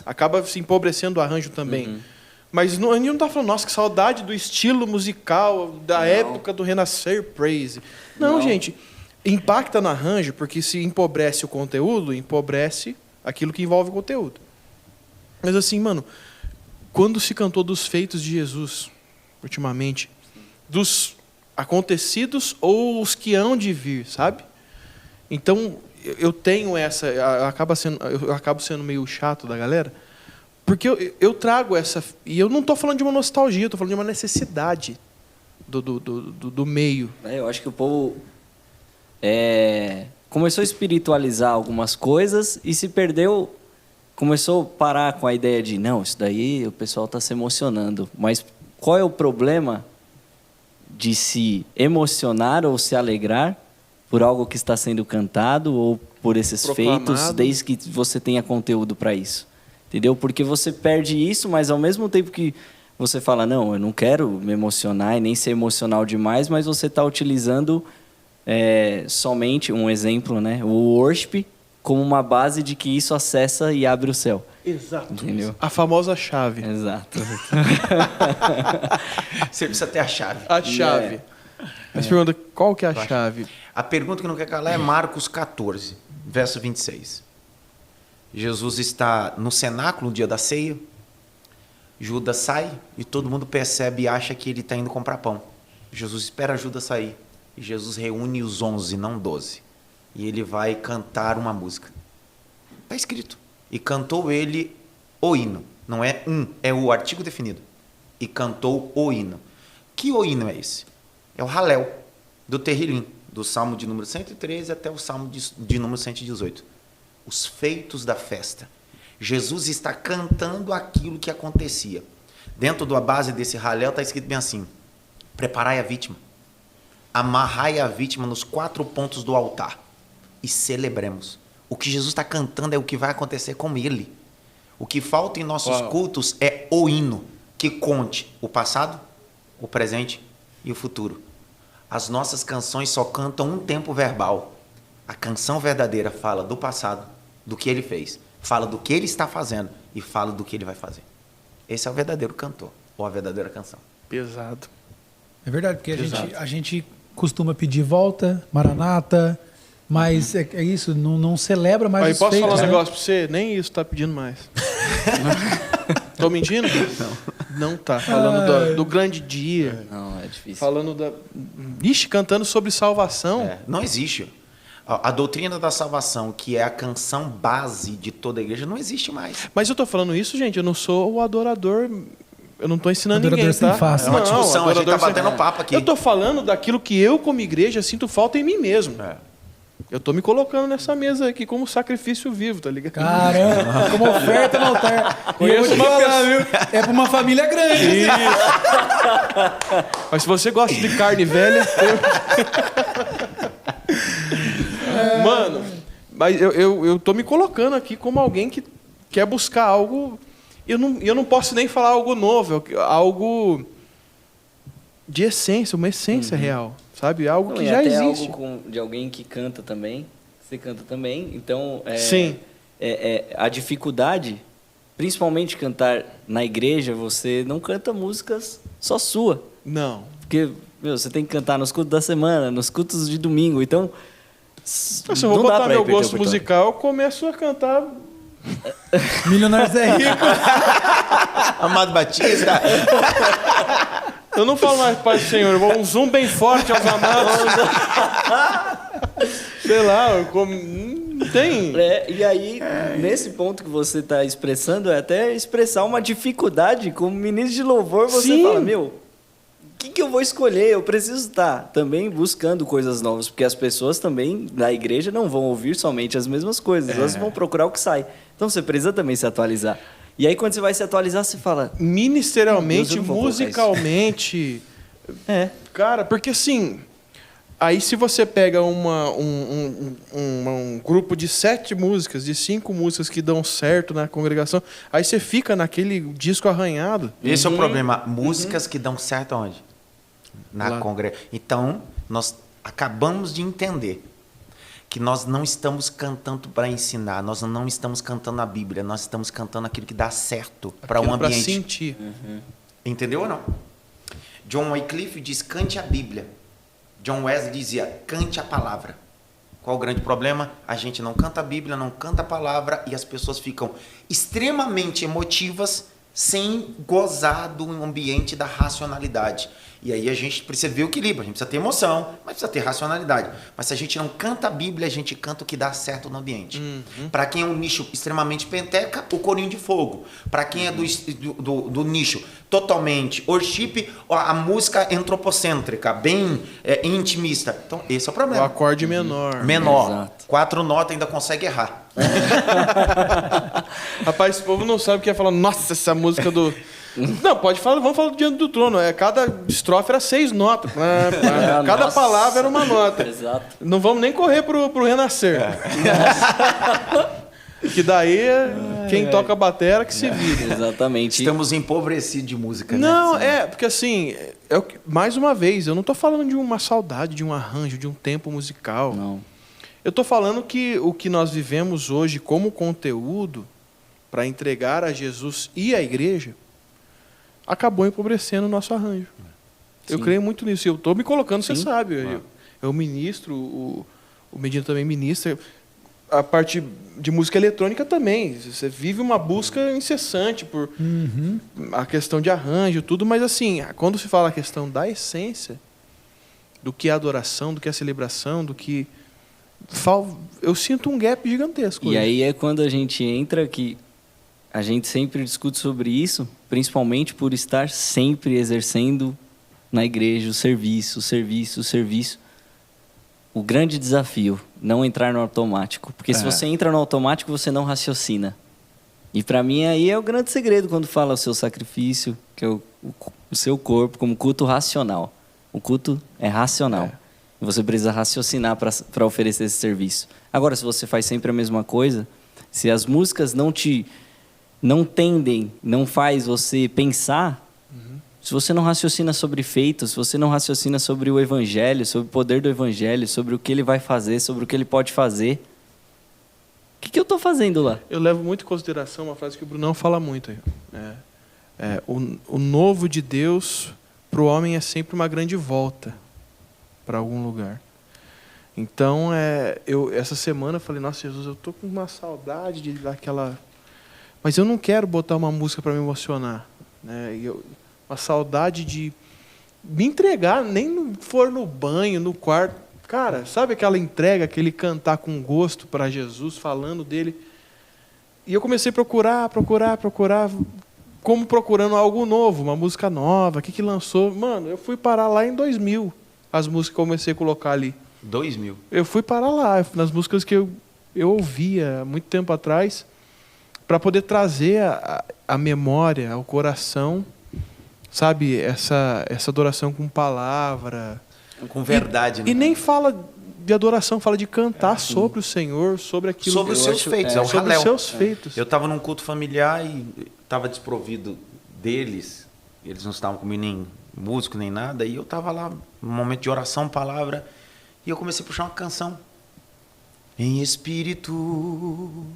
acaba se empobrecendo o arranjo também. Mas a gente não está falando, nossa, que saudade do estilo musical da época do Renascer Praise. Não, gente, impacta no arranjo, porque se empobrece o conteúdo, empobrece aquilo que envolve o conteúdo. Mas assim, mano, quando se cantou dos feitos de Jesus, ultimamente, dos acontecidos ou os que hão de vir, sabe? Então, eu tenho essa... Eu acabo sendo meio chato da galera, porque eu trago essa... E eu não estou falando de uma nostalgia, eu estou falando de uma necessidade do meio. Eu acho que o povo começou a espiritualizar algumas coisas e se perdeu... Começou a parar com a ideia de, não, isso daí o pessoal está se emocionando. Mas qual é o problema de se emocionar ou se alegrar por algo que está sendo cantado ou por esses feitos, desde que você tenha conteúdo para isso? Entendeu? Porque você perde isso, mas ao mesmo tempo que você fala, não, eu não quero me emocionar e nem ser emocional demais, mas você está utilizando somente, um exemplo, né, o worship como uma base de que isso acessa e abre o céu. Exato. Entendeu? A famosa chave. Exato. Você precisa ter a chave. A chave. Mas pergunta, qual que é a chave? A pergunta que não quer calar é Marcos 14, verso 26. Jesus está no cenáculo no dia da ceia, Judas sai e todo mundo percebe e acha que ele está indo comprar pão. Jesus espera Judas sair e Jesus reúne os 11, não 12. E ele vai cantar uma música. Está escrito. E cantou ele o hino. Não é é o artigo definido. E cantou o hino. Que o hino é esse? É o Halel, do Terrilim, do Salmo de número 113 até o Salmo de número 118. Os feitos da festa. Jesus está cantando aquilo que acontecia. Dentro da base desse Halel está escrito bem assim: preparai a vítima, amarrai a vítima nos 4 pontos do altar e celebremos. O que Jesus está cantando é o que vai acontecer com ele. O que falta em nossos cultos é o hino que conte o passado, o presente e o futuro. As nossas canções só cantam um tempo verbal. A canção verdadeira fala do passado, do que ele fez, fala do que ele está fazendo e fala do que ele vai fazer. Esse é o verdadeiro cantor, ou a verdadeira canção. Pesado. É verdade, porque a gente costuma pedir volta, Maranata, mas é isso, não celebra mais Aí os posso feitos, falar um né? negócio pra você? Nem isso tá pedindo mais. Tô mentindo? Não tá. Falando do grande dia. Não, é difícil. Falando da... Ixi, cantando sobre salvação. Não existe. A doutrina da salvação, que é a canção base de toda a igreja, não existe mais. Mas eu tô falando isso, gente, eu não sou o adorador... Eu não tô ensinando Adorador ninguém, sem tá? face. É uma discussão, a gente tá adorador sem- batendo papo aqui. Eu tô falando daquilo que eu, como igreja, sinto falta em mim mesmo. Eu tô me colocando nessa mesa aqui como sacrifício vivo, tá ligado? Caramba, como oferta no altar. E eu vou Conheço te uma falar, viu? É pra uma família grande. Isso. Mas se você gosta de carne velha... Mano, mas eu tô me colocando aqui como alguém que quer buscar algo... Eu não posso nem falar algo novo, algo de essência, uma essência real, sabe? Algo Não, que e já até existe. algo de alguém que canta também. Você canta também. Então, Sim. A dificuldade, principalmente cantar na igreja, você não canta músicas só sua. Não. Porque, você tem que cantar nos cultos da semana, nos cultos de domingo. Então, Se eu vou não dá botar pra meu ir perder gosto a oportunidade. musical, eu começo a cantar... Milionários é rico. Amado Batista. Eu não falo mais Pai do Senhor, eu vou um zoom bem forte aos amados. Sei lá, não tem... e aí, nesse ponto que você está expressando, é até expressar uma dificuldade. Como ministro de louvor, você Sim. fala, o que eu vou escolher? Eu preciso estar também buscando coisas novas, porque as pessoas também da igreja não vão ouvir somente as mesmas coisas, elas vão procurar o que sai. Então você precisa também se atualizar. E aí quando você vai se atualizar, você fala... Ministerialmente, Meu Deus, eu não vou colocar musicalmente... Cara, porque assim... Aí se você pega um grupo de 7 músicas, de 5 músicas que dão certo na congregação, aí você fica naquele disco arranhado. Esse é o problema. Músicas que dão certo aonde? Na congregação. Então, nós acabamos de entender que nós não estamos cantando para ensinar, nós não estamos cantando a Bíblia, nós estamos cantando aquilo que dá certo para um Pra ambiente. sentir. Entendeu ou não? John Wycliffe diz, cante a Bíblia. John Wesley dizia, cante a palavra. Qual o grande problema? A gente não canta a Bíblia, não canta a palavra e as pessoas ficam extremamente emotivas sem gozar do ambiente da racionalidade. E aí a gente precisa ver o equilíbrio, a gente precisa ter emoção, mas precisa ter racionalidade. Mas se a gente não canta a Bíblia, a gente canta o que dá certo no ambiente. Para quem é um nicho extremamente penteca, o corinho de fogo. Para quem é do nicho totalmente worship, a música antropocêntrica, bem intimista. Então, esse é o O problema. acorde menor. Menor. Exato. 4 notas ainda consegue errar. Rapaz, esse povo não sabe o que é falar. Nossa, essa música do... Não, pode falar, vamos falar do Diante do Trono. Cada estrofe era 6 notas. Cada nossa. palavra era uma nota. Exato. Não vamos nem correr pro Renascer. Que daí quem toca a batera que se vira. Exatamente. Estamos empobrecidos de música, Não, né? porque assim, mais uma vez, eu não tô falando de uma saudade, de um arranjo, de um tempo musical. Não. Eu tô falando que o que nós vivemos hoje como conteúdo para entregar a Jesus e a igreja acabou empobrecendo o nosso arranjo. Eu Sim. creio muito nisso. Eu estou me colocando, você Sim. sabe. Eu ministro, o Medina também ministra. A parte de música eletrônica também. Você vive uma busca incessante por a questão de arranjo, tudo. Mas assim, quando se fala a questão da essência, do que é adoração, do que é celebração, do que... Eu sinto um gap gigantesco. E hoje. aí é quando a gente entra que a gente sempre discute sobre isso, principalmente por estar sempre exercendo na igreja o serviço. O grande desafio, não entrar no automático. Porque se você entra no automático, você não raciocina. E para mim aí é o grande segredo quando fala o seu sacrifício, que é o seu corpo, como culto racional. O culto é racional. Você precisa raciocinar para oferecer esse serviço. Agora, se você faz sempre a mesma coisa, se as músicas não tendem, não faz você pensar, se você não raciocina sobre feitos, se você não raciocina sobre o evangelho, sobre o poder do evangelho, sobre o que ele vai fazer, sobre o que ele pode fazer, que eu tô fazendo lá? Eu levo muito em consideração uma frase que o Brunão fala muito aí. O novo de Deus para o homem é sempre uma grande volta para algum lugar. Então, essa semana eu falei, nossa, Jesus, eu tô com uma saudade de dar aquela... Mas eu não quero botar uma música para me emocionar. Né? Uma saudade de me entregar, nem for no banho, no quarto. Cara, sabe aquela entrega, aquele cantar com gosto para Jesus, falando dele? E eu comecei a procurar, como procurando algo novo, uma música nova, o que lançou. Mano, eu fui parar lá em 2000, as músicas que eu comecei a colocar ali. 2000. Eu fui parar lá, nas músicas que eu ouvia há muito tempo atrás, para poder trazer a memória, ao coração, sabe, essa adoração com palavra. Com verdade, né? E nem fala de adoração, fala de cantar sobre o Senhor, sobre aquilo. Sobre os seus feitos, é o sobre Halel. os seus feitos. Eu estava num culto familiar e estava desprovido deles. Eles não estavam comigo nem músico, nem nada. E eu estava lá, num momento de oração, palavra. E eu comecei a puxar uma canção. Em espírito, Não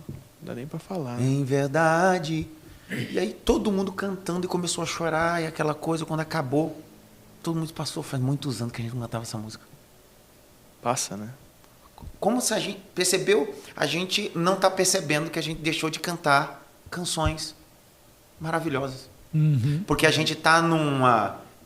dá nem para falar. em verdade. E aí todo mundo cantando e começou a chorar. E aquela coisa, quando acabou, todo mundo passou. Faz muitos anos que a gente não cantava essa música. Passa, né? Como se a gente percebeu, a gente não está percebendo que a gente deixou de cantar canções maravilhosas. Porque a gente está num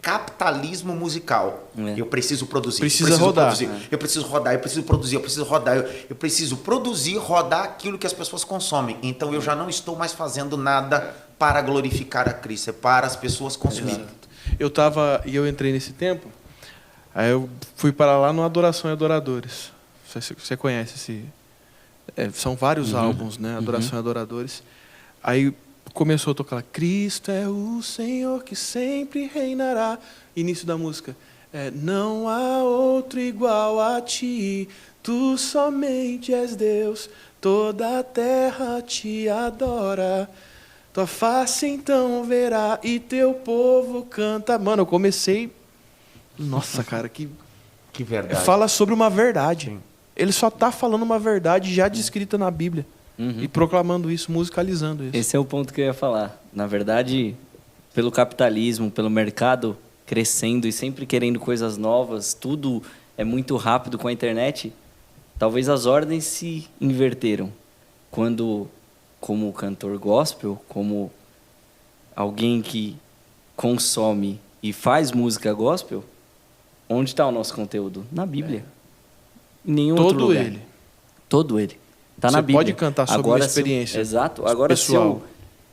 capitalismo musical. Eu preciso produzir. Precisa rodar. Produzir, eu preciso rodar, eu preciso produzir, eu preciso rodar. Eu preciso produzir, rodar aquilo que as pessoas consomem. Então eu já não estou mais fazendo nada para glorificar a Cristo, é para as pessoas consumirem. Eu entrei nesse tempo, aí eu fui para lá no Adoração e Adoradores. Você conhece esse... são vários álbuns, né? Adoração e Adoradores. Aí começou a tocar Cristo é o Senhor que sempre reinará. Início da música. Não há outro igual a ti, tu somente és Deus, toda a terra te adora. Tua face então verá e teu povo canta. Mano, eu comecei... Nossa, cara, que verdade. fala sobre uma verdade. Sim. Ele só está falando uma verdade já descrita na Bíblia. E proclamando isso, musicalizando isso. Esse é o ponto que eu ia falar. Na verdade, pelo capitalismo, pelo mercado crescendo e sempre querendo coisas novas, tudo é muito rápido com a internet, talvez as ordens se inverteram. Quando, como cantor gospel, como alguém que consome e faz música gospel, onde está o nosso conteúdo? Na Bíblia. Em nenhum outro lugar. Todo ele. Está na Bíblia. Você pode cantar sobre agora, uma experiência exato. Agora, pessoal.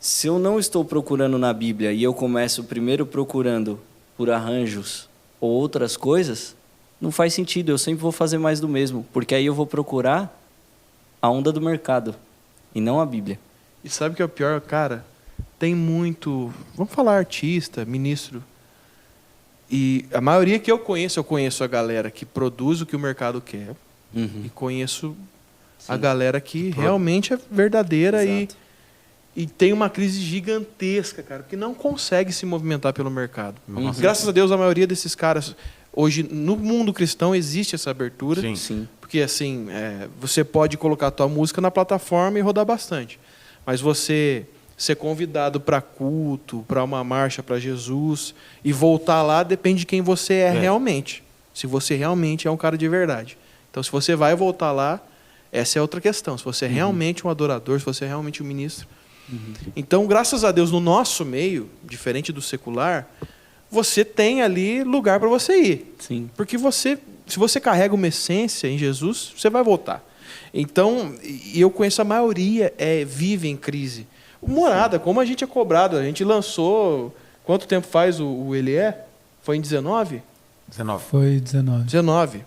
se eu não estou procurando na Bíblia e eu começo primeiro procurando por arranjos ou outras coisas, não faz sentido. Eu sempre vou fazer mais do mesmo. Porque aí eu vou procurar a onda do mercado e não a Bíblia. E sabe o que é o pior? Cara, tem muito... Vamos falar artista, ministro. E a maioria que eu conheço a galera que produz o que o mercado quer. E conheço a galera que realmente é verdadeira e tem uma crise gigantesca, cara, que não consegue se movimentar pelo mercado. Graças a Deus, a maioria desses caras, hoje, no mundo cristão, existe essa abertura. Sim. Porque, assim, você pode colocar a tua música na plataforma e rodar bastante. Mas você ser convidado para culto, para uma marcha para Jesus e voltar lá depende de quem você é realmente. Se você realmente é um cara de verdade. Então, se você vai voltar lá, essa é outra questão. Se você é realmente um adorador, se você é realmente um ministro. Então, graças a Deus, no nosso meio, diferente do secular, você tem ali lugar para você ir. Sim. Porque se você carrega uma essência em Jesus, você vai voltar. Então, e eu conheço a maioria, vive em crise. O Morada, como a gente é cobrado, a gente lançou... Quanto tempo faz o Ele É? Foi em 19? 19. Foi 19. 19.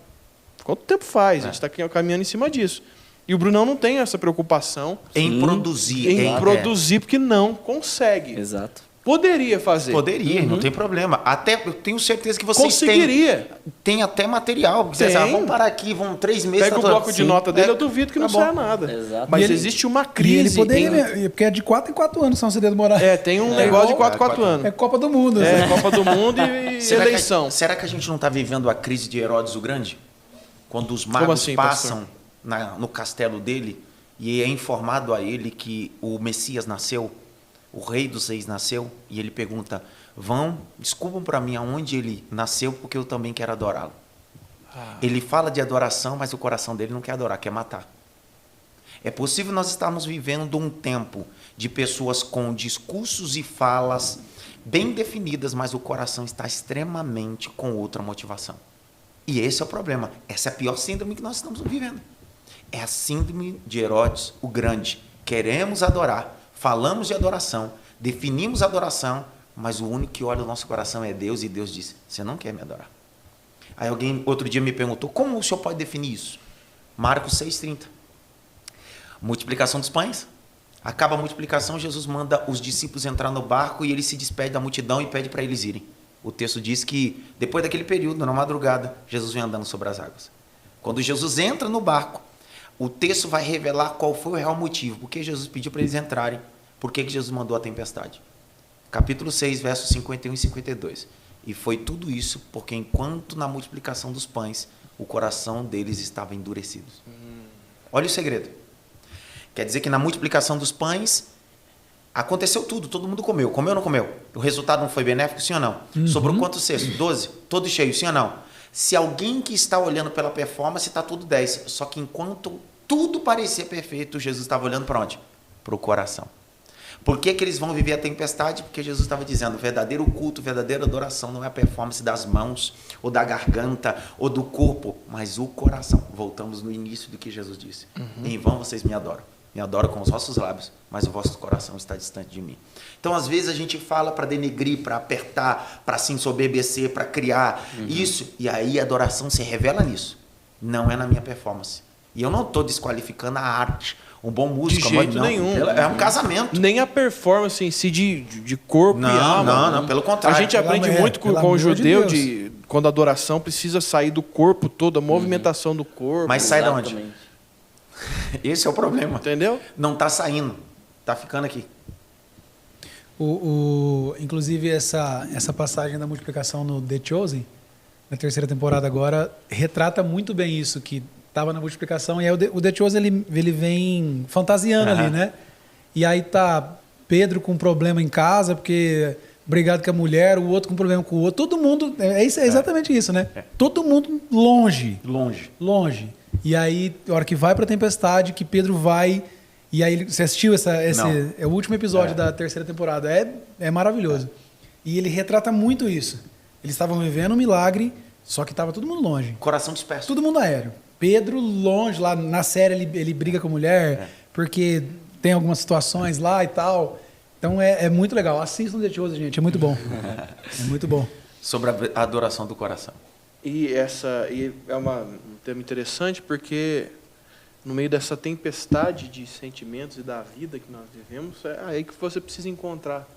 Quanto tempo faz? A gente está caminhando em cima disso. E o Brunão não tem essa preocupação Em produzir. em produzir, porque não consegue. Exato. Poderia fazer. Poderia, não tem problema. Até eu tenho certeza que vocês Conseguiria. Tem até material. Tem. Vamos parar aqui, vamos 3 meses. Pega o bloco de nota dele, eu duvido que não saia nada. Exato. Mas E ele- existe uma E crise. ele poderia, porque é de 4 em 4 anos São CD do Moraes. Tem um negócio de 4 anos. É Copa do Mundo. assim. Copa do Mundo e eleição. Será que a gente não está vivendo a crise de Herodes o Grande? Quando os magos assim, passam no castelo dele e é informado a ele que o Messias nasceu, o Rei dos Reis nasceu, e ele pergunta: descubram para mim aonde ele nasceu, porque eu também quero adorá-lo. Ele fala de adoração, mas o coração dele não quer adorar, quer matar. É possível nós estarmos vivendo um tempo de pessoas com discursos e falas bem definidas, mas o coração está extremamente com outra motivação. E esse é o problema. Essa é a pior síndrome que nós estamos vivendo. É a síndrome de Herodes, o Grande. Queremos adorar, falamos de adoração, definimos adoração, mas o único que olha o nosso coração é Deus, e Deus diz: você não quer me adorar. Aí alguém outro dia me perguntou: como o senhor pode definir isso? Marcos 6,30. Multiplicação dos pães. Acaba a multiplicação, Jesus manda os discípulos entrar no barco e ele se despede da multidão e pede para eles irem. O texto diz que, depois daquele período, na madrugada, Jesus vem andando sobre as águas. Quando Jesus entra no barco, o texto vai revelar qual foi o real motivo. Por que Jesus pediu para eles entrarem? Por que Jesus mandou a tempestade? Capítulo 6, versos 51 e 52. E foi tudo isso porque, enquanto na multiplicação dos pães, o coração deles estava endurecido. Olha o segredo. Quer dizer que na multiplicação dos pães, aconteceu tudo, todo mundo comeu. Comeu ou não comeu? O resultado não foi benéfico, sim ou não? Sobrou quantos cestos? 12? Todo cheio, sim ou não? Se alguém que está olhando pela performance, está tudo 10. Só que enquanto tudo parecia perfeito, Jesus estava olhando para onde? Para o coração. Por que eles vão viver a tempestade? Porque Jesus estava dizendo: o verdadeiro culto, a verdadeira adoração não é a performance das mãos, ou da garganta, ou do corpo, mas o coração. Voltamos no início do que Jesus disse. Em vão vocês me adoram. Me adoram com os vossos lábios, mas o vosso coração está distante de mim. Então, às vezes, a gente fala para denegrir, para apertar, para se ensoberbecer, para criar isso. E aí a adoração se revela nisso. Não é na minha performance. E eu não estou desqualificando a arte. Um bom músico, de jeito nenhum. É um casamento. Nem a performance em si de corpo e alma. Não, pelo contrário. A gente aprende muito com o judeu quando a adoração precisa sair do corpo todo, a movimentação do corpo. Mas sai de onde? Esse é o problema. Entendeu? Não está saindo. Está ficando aqui. Inclusive, essa passagem da multiplicação no The Chosen, na terceira temporada agora, retrata muito bem isso, que estava na multiplicação, e aí o The Chosen ele vem fantasiando ali, né? E aí tá Pedro com um problema em casa, porque brigado com a mulher, o outro com problema com o outro, todo mundo, é exatamente isso, né? Todo mundo longe. E aí, a hora que vai para a tempestade, que Pedro vai, e aí você assistiu esse é o último episódio da terceira temporada, é maravilhoso. E ele retrata muito isso. Eles estavam vivendo um milagre, só que estava todo mundo longe. Coração disperso. Todo mundo aéreo. Pedro longe, lá na série ele briga com a mulher, porque tem algumas situações lá e tal. Então é muito legal. Assistam The Chosen, gente, é muito bom. É muito bom. Sobre a adoração do coração. E é um tema interessante, porque no meio dessa tempestade de sentimentos e da vida que nós vivemos, é aí que você precisa encontrar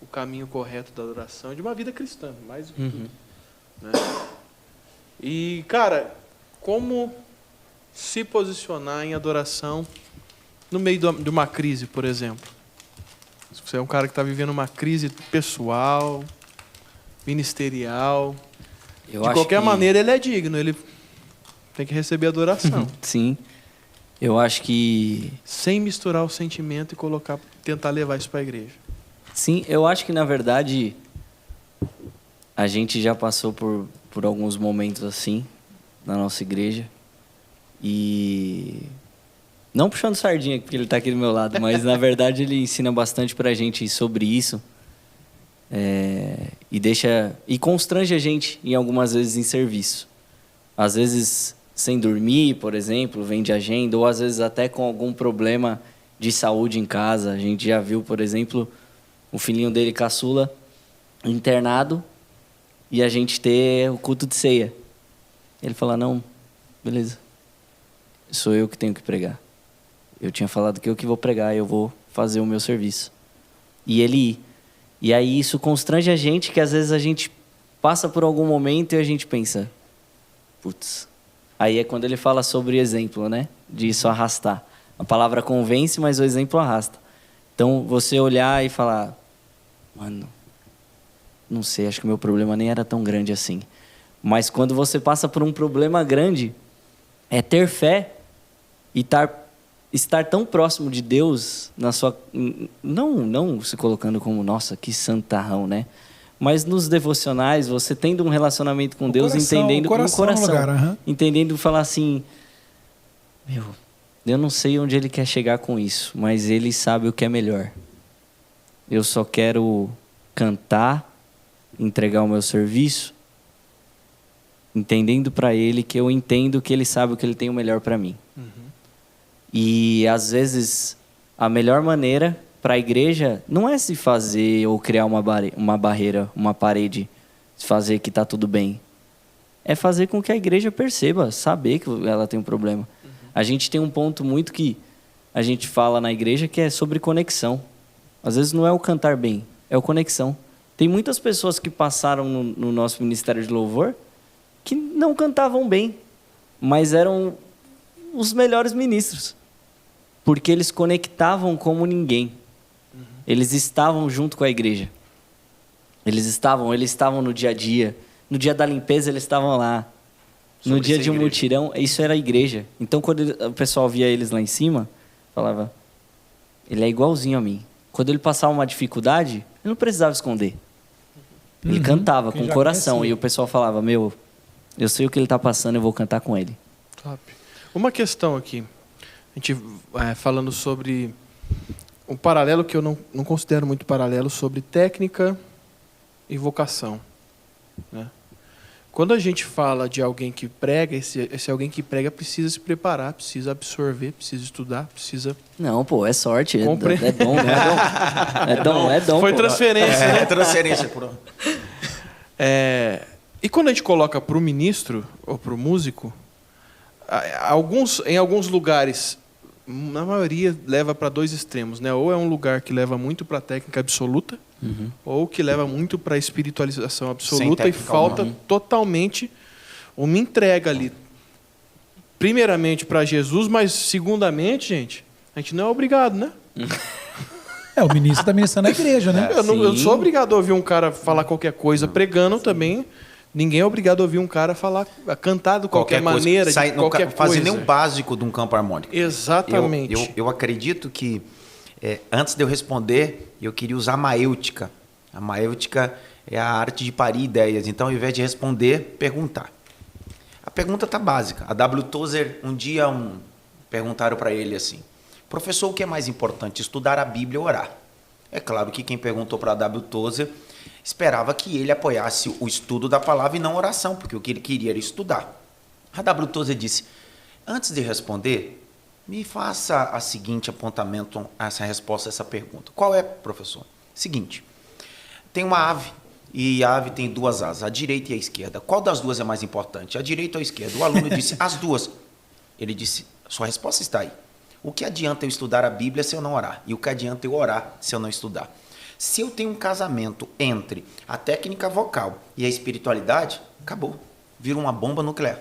o caminho correto da adoração de uma vida cristã, mais do que tudo. Né? E, cara, como se posicionar em adoração no meio de uma crise, por exemplo? Se você é um cara que está vivendo uma crise pessoal, ministerial, de qualquer maneira ele é digno, ele tem que receber adoração. Sim. Eu acho que... Sem misturar o sentimento e tentar levar isso para a igreja. Sim, eu acho que, na verdade, a gente já passou por alguns momentos assim na nossa igreja. E... Não puxando sardinha, porque ele está aqui do meu lado, mas, na verdade, ele ensina bastante para a gente sobre isso. E constrange a gente, em algumas vezes, em serviço. Às vezes, sem dormir, por exemplo, vem de agenda, ou às vezes até com algum problema de saúde em casa. A gente já viu, por exemplo, o filhinho dele, caçula, internado, e a gente ter o culto de ceia. Ele fala: não, beleza, sou eu que tenho que pregar. Eu tinha falado que eu que vou pregar, eu vou fazer o meu serviço. E ele ir. E aí isso constrange a gente, que às vezes a gente passa por algum momento e a gente pensa: putz. Aí é quando ele fala sobre exemplo, né? De isso arrastar. A palavra convence, mas o exemplo arrasta. Então, você olhar e falar: mano, não sei, acho que o meu problema nem era tão grande assim. Mas quando você passa por um problema grande, é ter fé e estar estar tão próximo de Deus na sua... Não se colocando como, nossa, que santarrão, né? Mas nos devocionais, você tendo um relacionamento com Deus, entendendo com o coração. Lugar, entendendo falar assim, eu não sei onde Ele quer chegar com isso, mas Ele sabe o que é melhor. Eu só quero cantar, entregar o meu serviço, entendendo para Ele que eu entendo que Ele sabe o que Ele tem o melhor para mim. E às vezes a melhor maneira para a igreja não é se fazer ou criar uma barreira, uma parede, se fazer que está tudo bem. É fazer com que a igreja perceba, saber que ela tem um problema. A gente tem um ponto muito que a gente fala na igreja que é sobre conexão. Às vezes não é o cantar bem, é o conexão. Tem muitas pessoas que passaram no nosso ministério de louvor que não cantavam bem, mas eram os melhores ministros. Porque eles conectavam como ninguém. Eles estavam junto com a igreja. Eles estavam no dia a dia. No dia da limpeza, eles estavam lá. No dia de um mutirão, isso era a igreja. Então, quando o pessoal via eles lá em cima, falava, ele é igualzinho a mim. Quando ele passava uma dificuldade, ele não precisava esconder. Ele cantava com o coração. Conhecia. E o pessoal falava, eu sei o que ele está passando, eu vou cantar com ele. Top. Uma questão aqui. A gente falando sobre um paralelo que eu não considero muito paralelo, sobre técnica e vocação, né? Quando a gente fala de alguém que prega, esse alguém que prega precisa se preparar, precisa absorver, precisa estudar, precisa... Não, pô, é sorte, é dom, não é dom. É dom, foi pô. Transferência, né? É transferência. E quando a gente coloca para o ministro ou para o músico, em alguns lugares, na maioria leva para dois extremos, né? Ou é um lugar que leva muito para a técnica absoluta, ou que leva muito para a espiritualização absoluta e falta totalmente uma entrega ali. Primeiramente para Jesus, mas segundamente, gente, a gente não é obrigado, né? O ministro está ministrando na igreja, né? Eu não sou obrigado a ouvir um cara falar qualquer coisa, pregando também. Ninguém é obrigado a ouvir um cara cantar de qualquer maneira, de qualquer coisa. Fazer nem o básico de um campo harmônico. Exatamente. Eu acredito que, antes de eu responder, eu queria usar a maêutica. A maêutica é a arte de parir ideias. Então, ao invés de responder, perguntar. A pergunta está básica. A W. Tozer, um dia, perguntaram para ele assim, professor, o que é mais importante, estudar a Bíblia ou orar? É claro que quem perguntou para a W. Tozer esperava que ele apoiasse o estudo da palavra e não a oração, porque o que ele queria era estudar. A W. Tozer disse, antes de responder, me faça a seguinte apontamento, essa resposta a essa pergunta. Qual é, professor? Seguinte, tem uma ave, e a ave tem duas asas, a direita e a esquerda. Qual das duas é mais importante, a direita ou a esquerda? O aluno disse, as duas. Ele disse, sua resposta está aí. O que adianta eu estudar a Bíblia se eu não orar? E o que adianta eu orar se eu não estudar? Se eu tenho um casamento entre a técnica vocal e a espiritualidade, acabou. Vira uma bomba nuclear.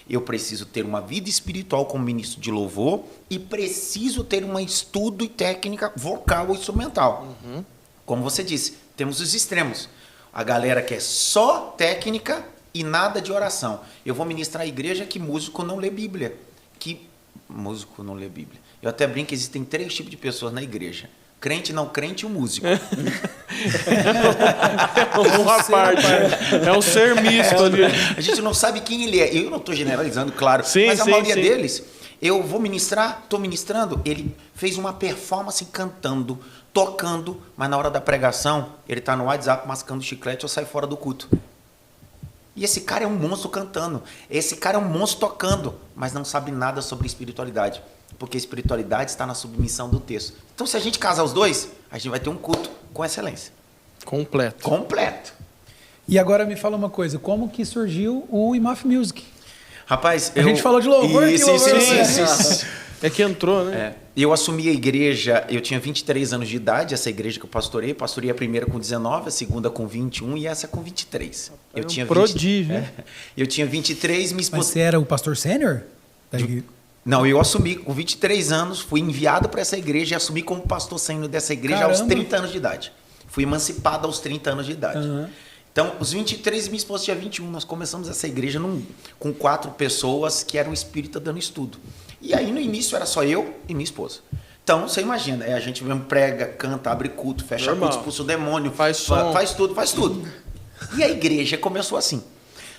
Eu preciso ter uma vida espiritual como ministro de louvor e preciso ter um estudo e técnica vocal ou instrumental. Como você disse, temos os extremos. A galera que é só técnica e nada de oração. Eu vou ministrar a igreja que músico não lê Bíblia. Músico não lê Bíblia. Eu até brinco que existem 3 tipos de pessoas na igreja. Crente, não crente e o músico. Uma parte. É um ser misto ali. A gente não sabe quem ele é. Eu não estou generalizando, claro. Sim, mas a maioria deles, eu vou ministrar, estou ministrando, ele fez uma performance cantando, tocando, mas na hora da pregação, ele está no WhatsApp mascando chiclete ou sai fora do culto. E esse cara é um monstro cantando. Esse cara é um monstro tocando, mas não sabe nada sobre espiritualidade. Porque a espiritualidade está na submissão do texto. Então, se a gente casar os dois, a gente vai ter um culto com excelência. Completo. E agora me fala uma coisa, como que surgiu o IMAF Music? Rapaz, a gente falou de louvor, isso. É que entrou, né? Eu assumi a igreja, eu tinha 23 anos de idade, essa igreja que eu pastorei a primeira com 19, a segunda com 21 e essa com 23. Eu tinha prodígio. Eu tinha 23, minha esposa... Mas você era o pastor sênior? Não, eu assumi com 23 anos, fui enviado para essa igreja e assumi como pastor sênior dessa igreja aos 30 anos de idade. Fui emancipado aos 30 anos de idade. Então, os 23 e minha esposa dia 21, nós começamos essa igreja com 4 pessoas que eram espíritas dando estudo. E aí, no início, era só eu e minha esposa. Então, você imagina, a gente mesmo prega, canta, abre culto, fecha culto, expulsa o demônio, faz tudo. E a igreja começou assim.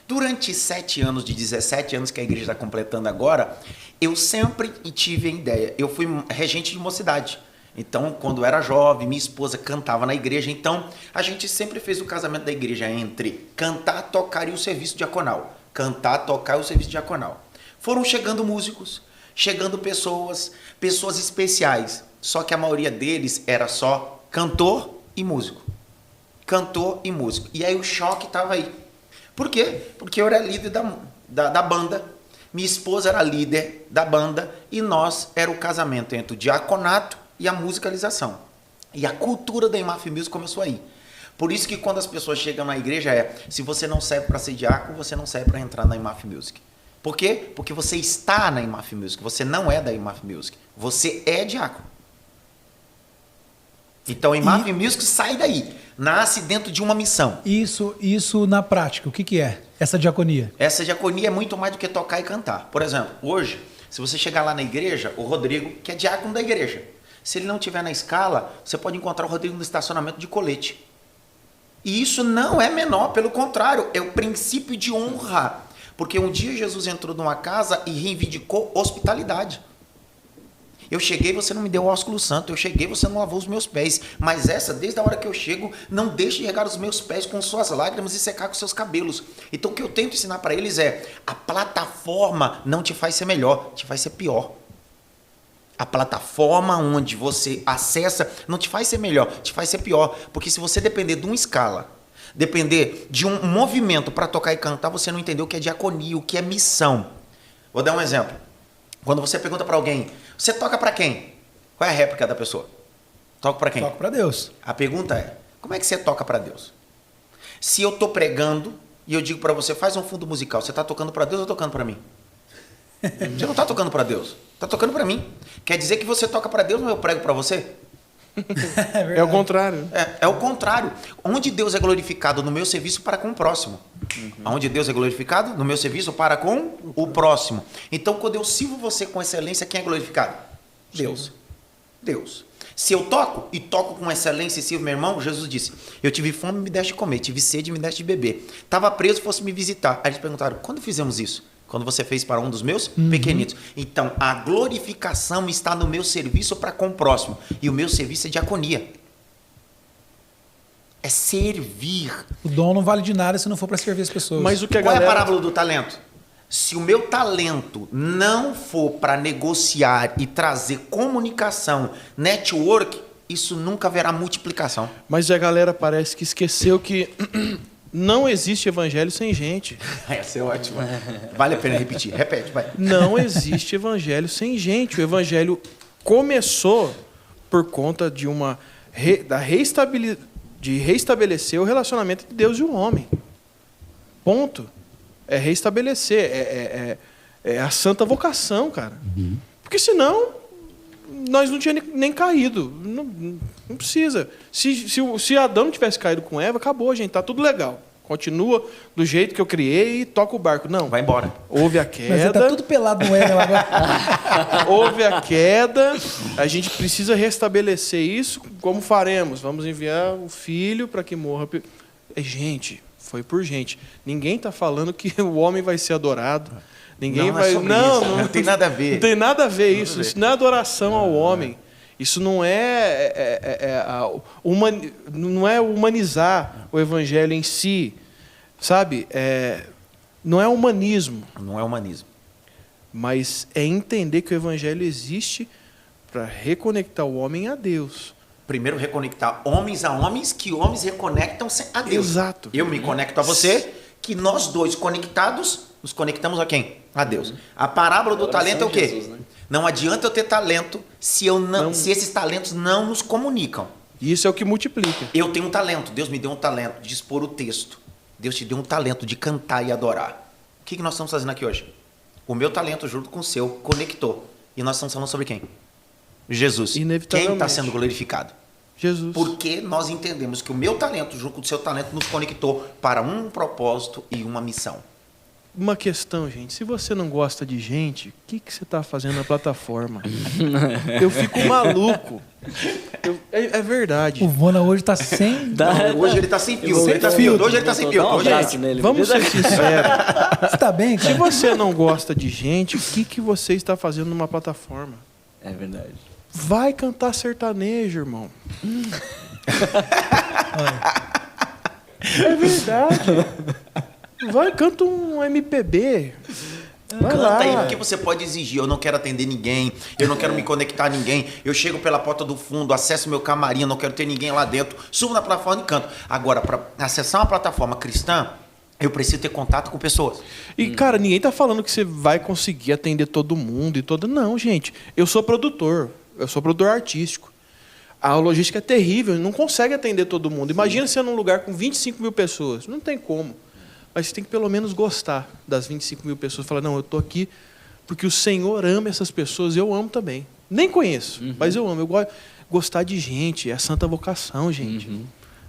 Durante 7 anos, de 17 anos que a igreja está completando agora, eu sempre tive a ideia. Eu fui regente de mocidade. Então, quando eu era jovem, minha esposa cantava na igreja. Então, a gente sempre fez o casamento da igreja entre cantar, tocar e o serviço diaconal. Cantar, tocar e o serviço diaconal. Foram chegando músicos, chegando pessoas especiais. Só que a maioria deles era só cantor e músico. Cantor e músico. E aí o choque estava aí. Por quê? Porque eu era líder da banda, minha esposa era líder da banda e nós era o casamento entre o diaconato e a musicalização. E a cultura da IMAF Music começou aí. Por isso que quando as pessoas chegam na igreja se você não serve para ser diácono, você não serve para entrar na IMAF Music. Por quê? Porque você está na IMAF Music, você não é da IMAF Music, você é diácono. Então, IMAF Music sai daí, nasce dentro de uma missão. Isso na prática, o que é essa diaconia? Essa diaconia é muito mais do que tocar e cantar. Por exemplo, hoje, se você chegar lá na igreja, o Rodrigo, que é diácono da igreja, se ele não estiver na escala, você pode encontrar o Rodrigo no estacionamento de colete. E isso não é menor, pelo contrário, é o princípio de honra. Porque um dia Jesus entrou numa casa e reivindicou hospitalidade. Eu cheguei, você não me deu o ósculo santo. Eu cheguei, você não lavou os meus pés. Mas desde a hora que eu chego, não deixe de regar os meus pés com suas lágrimas e secar com seus cabelos. Então o que eu tento ensinar para eles a plataforma não te faz ser melhor, te faz ser pior. A plataforma onde você acessa não te faz ser melhor, te faz ser pior. Porque se você depender de uma escala, depender de um movimento para tocar e cantar, você não entendeu o que é diaconia, o que é missão. Vou dar um exemplo. Quando você pergunta para alguém, você toca para quem? Qual é a réplica da pessoa? Toco para quem? Toco para Deus. A pergunta é, como é que você toca para Deus? Se eu estou pregando e eu digo para você, faz um fundo musical, você está tocando para Deus ou tocando para mim? Você não está tocando para Deus, está tocando para mim. Quer dizer que você toca para Deus, mas eu prego para você? É o contrário. É o contrário. Onde Deus é glorificado no meu serviço para com o próximo. Onde Deus é glorificado no meu serviço para com o próximo. Então, quando eu sirvo você com excelência, quem é glorificado? Deus. Deus. Se eu toco e toco com excelência e sirvo meu irmão, Jesus disse, eu tive fome, me deste de comer, tive sede, me deste de beber. Estava preso, fosse me visitar. Aí eles perguntaram, quando fizemos isso? Quando você fez para um dos meus pequenitos. Então, a glorificação está no meu serviço para com o próximo. E o meu serviço é diaconia. É servir. O dom não vale de nada se não for para servir as pessoas. Mas o que a Qual galera... é a parábola do talento? Se o meu talento não for para negociar e trazer comunicação, network, isso nunca haverá multiplicação. Mas a galera parece que esqueceu que não existe evangelho sem gente. Essa é ótima. Vale a pena repetir. Repete, vai. Não existe evangelho sem gente. O evangelho começou por conta de de reestabelecer o relacionamento entre Deus e o homem. Ponto. É reestabelecer. É a santa vocação, cara. Porque senão nós não tínhamos nem caído. Não precisa. Se Adão não tivesse caído com Eva, acabou, gente. Tá tudo legal. Continua do jeito que eu criei e toca o barco. Não. Vai embora. Houve a queda. Mas ele tá tudo pelado no Éden agora. Houve a queda. A gente precisa restabelecer isso. Como faremos? Vamos enviar o filho para que morra. Gente, foi por gente. Ninguém está falando que o homem vai ser adorado. Ninguém vai. Não tem nada a ver. Não tem nada a ver isso. Isso não é adoração ao homem. Isso não não é humanizar o evangelho em si, sabe? Não é humanismo. Não é humanismo. Mas é entender que o evangelho existe para reconectar o homem a Deus. Primeiro reconectar homens a homens, que homens reconectam-se a Deus. Exato. Eu me conecto a você, que nós dois conectados, nos conectamos a quem? A Deus. A parábola do talento é o quê? Jesus, né? Não adianta eu ter talento se esses talentos não nos comunicam. Isso é o que multiplica. Eu tenho um talento, Deus me deu um talento de expor o texto. Deus te deu um talento de cantar e adorar. O que nós estamos fazendo aqui hoje? O meu talento junto com o seu conectou. E nós estamos falando sobre quem? Jesus. Quem está sendo glorificado? Jesus. Porque nós entendemos que o meu talento, junto com o seu talento, nos conectou para um propósito e uma missão. Uma questão, gente. Se você não gosta de gente, o que você está fazendo na plataforma? Eu fico maluco. É verdade. O Vona hoje tá sem... Hoje ele tá sem filtro. Sem Ele tá filtro. Hoje ele tá sem filtro. Abraço nele. Vamos ser sinceros. Você tá bem, Se cara? você não gosta de gente, o que você está fazendo numa plataforma? É verdade. Vai cantar sertanejo, irmão. É verdade. Vai, canta um MPB. Vai lá. Canta aí, porque você pode exigir. Eu não quero atender ninguém, eu não quero me conectar a ninguém. Eu chego pela porta do fundo, acesso meu camarim, eu não quero ter ninguém lá dentro. Subo na plataforma e canto. Agora, para acessar uma plataforma cristã, eu preciso ter contato com pessoas. E, cara, ninguém tá falando que você vai conseguir atender todo mundo e todo... Não, gente. Eu sou produtor artístico. A logística é terrível, não consegue atender todo mundo. Imagina você num lugar com 25 mil pessoas. Não tem como. Mas você tem que pelo menos gostar das 25 mil pessoas. Falar, não, eu estou aqui porque o Senhor ama essas pessoas e eu amo também. Nem conheço, mas eu amo. Eu gosto gostar de gente, é a santa vocação, gente.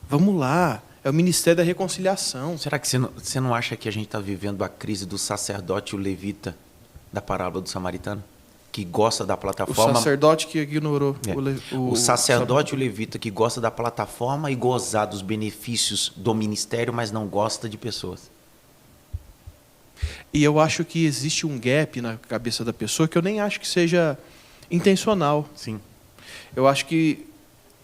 Vamos lá, é o ministério da reconciliação. Será que você não acha que a gente está vivendo a crise do sacerdote e o levita da parábola do samaritano? Que gosta da plataforma. O sacerdote que ignorou. O sacerdote e o levita que gosta da plataforma e gozar dos benefícios do ministério, mas não gosta de pessoas. E eu acho que existe um gap na cabeça da pessoa que eu nem acho que seja intencional. Sim. Eu acho que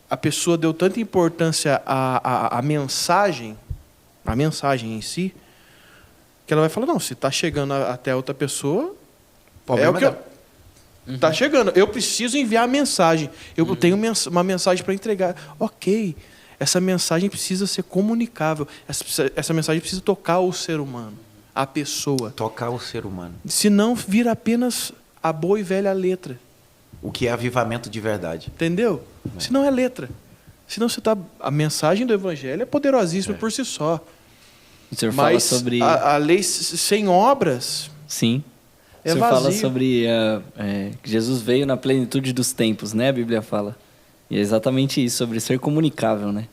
a pessoa deu tanta importância à mensagem em si, que ela vai falar, não, se está chegando até outra pessoa, é o que está chegando. Eu preciso enviar a mensagem. Eu tenho uma mensagem para entregar. Ok, essa mensagem precisa ser comunicável. Essa mensagem precisa tocar o ser humano, a pessoa. Tocar o ser humano. Senão vira apenas a boa e velha letra. O que é avivamento de verdade. Entendeu? Senão é letra. Senão você tá... A mensagem do evangelho é poderosíssima por si só. O senhor fala Mas sobre... a lei sem obras... Sim. É o senhor vazio. fala sobre que Jesus veio na plenitude dos tempos, né? A Bíblia fala. E é exatamente isso, sobre ser comunicável, né?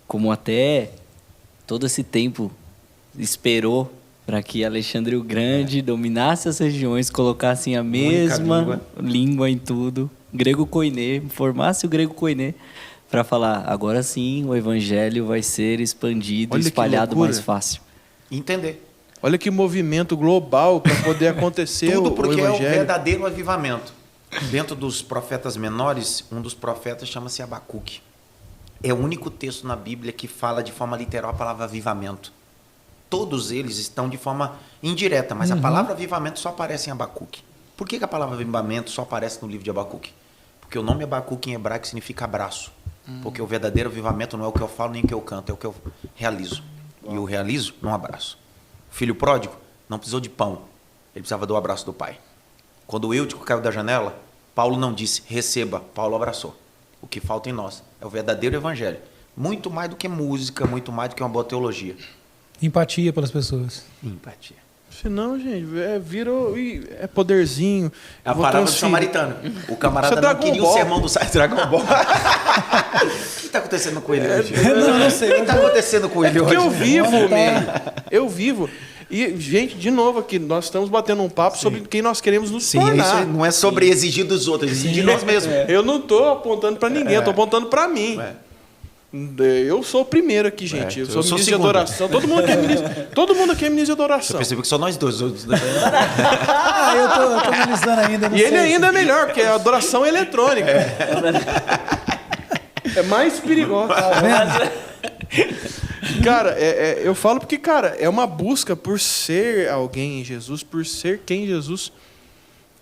Como até todo esse tempo esperou para que Alexandre o Grande dominasse as regiões, colocasse a mesma língua em tudo, grego koiné, formasse o grego koiné, para falar, agora sim o evangelho vai ser expandido, espalhado mais fácil. Entender. Olha que movimento global para poder acontecer Tudo o porque evangelho. é o verdadeiro avivamento. Dentro dos profetas menores, um dos profetas chama-se Abacuque. É o único texto na Bíblia que fala de forma literal a palavra avivamento. Todos eles estão de forma indireta, mas a palavra avivamento só aparece em Abacuque. Por que a palavra avivamento só aparece no livro de Abacuque? Porque o nome Abacuque em hebraico significa abraço. Porque o verdadeiro avivamento não é o que eu falo nem o que eu canto, é o que eu realizo. E eu realizo num abraço. O filho pródigo não precisou de pão, ele precisava do abraço do pai. Quando o Eutico caiu da janela, Paulo não disse, receba, Paulo abraçou. O que falta em nós é o verdadeiro evangelho. Muito mais do que música, muito mais do que uma boa teologia. Empatia pelas pessoas. Empatia. Senão, gente, virou... É poderzinho. É a parábola do samaritano. O camarada Isso é não queria Dragon o Ball. sermão do Dragon Ball. O que está acontecendo com ele hoje? Não sei. O que está acontecendo com ele Porque hoje? eu vivo, man. Eu vivo. E, gente, de novo aqui, nós estamos batendo um papo sobre quem nós queremos nos tornar. Isso aí não é sobre exigir dos outros, é exigir de nós mesmos. Eu não estou apontando para ninguém, eu estou apontando para mim. Eu sou o primeiro aqui, gente. Eu sou sou ministro de segundo. adoração. Todo mundo aqui é ministro de adoração. Eu percebi que só nós dois. Ah, eu tô analisando ainda. não E ele sei ainda é melhor, porque é adoração eletrônica. É mais perigoso. Cara, eu falo porque, cara, é uma busca por ser alguém em Jesus, por ser quem Jesus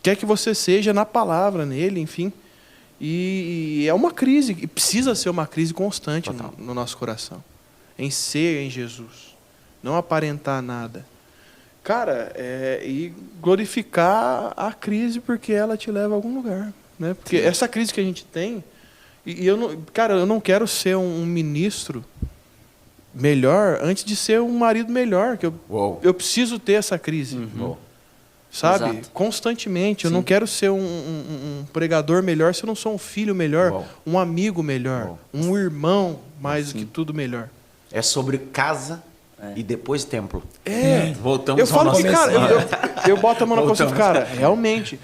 quer que você seja na palavra, nele, enfim. E é uma crise, e precisa ser uma crise constante no nosso coração. Em ser em Jesus. Não aparentar nada. Cara, e glorificar a crise porque ela te leva a algum lugar. Né? Porque essa crise que a gente tem... E eu não quero ser um ministro melhor antes de ser um marido melhor. Que eu preciso ter essa crise. Sabe? Exato. Constantemente. Eu Sim. não quero ser um pregador melhor se eu não sou um filho melhor, Bom. um amigo melhor, Bom. um irmão mais do que tudo melhor. É sobre casa e depois templo. Voltamos Eu ao falo que, nosso cara, eu boto a mão na consciência, Voltamos. cara, realmente,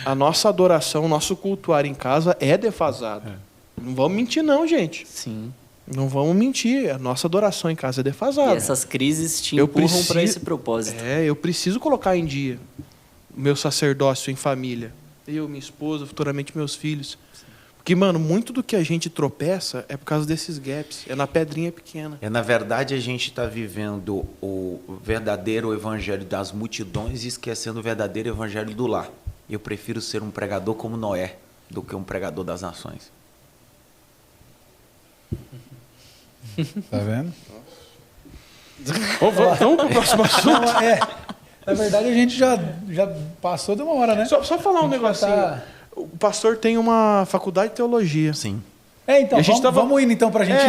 a nossa adoração, o nosso cultuar em casa é defasado. Não vamos mentir não, gente. Sim. Não vamos mentir, a nossa adoração em casa é E defasada. essas crises te Eu empurram preciso- para esse propósito. Eu preciso colocar em dia o meu sacerdócio em família. Eu, minha esposa, futuramente meus filhos. Porque, mano, muito do que a gente tropeça é por causa desses gaps. É na pedrinha pequena. Na verdade, a gente está vivendo o verdadeiro evangelho das multidões e esquecendo o verdadeiro evangelho do lar. Eu prefiro ser um pregador como Noé do que um pregador das nações. Tá vendo? Vamos pro próximo assunto. Não, na verdade, a gente já passou de uma hora, né? Só falar um A gente já negocinho. tá- O pastor tem uma faculdade de teologia. Sim. Então, E a gente vamos indo então pra gente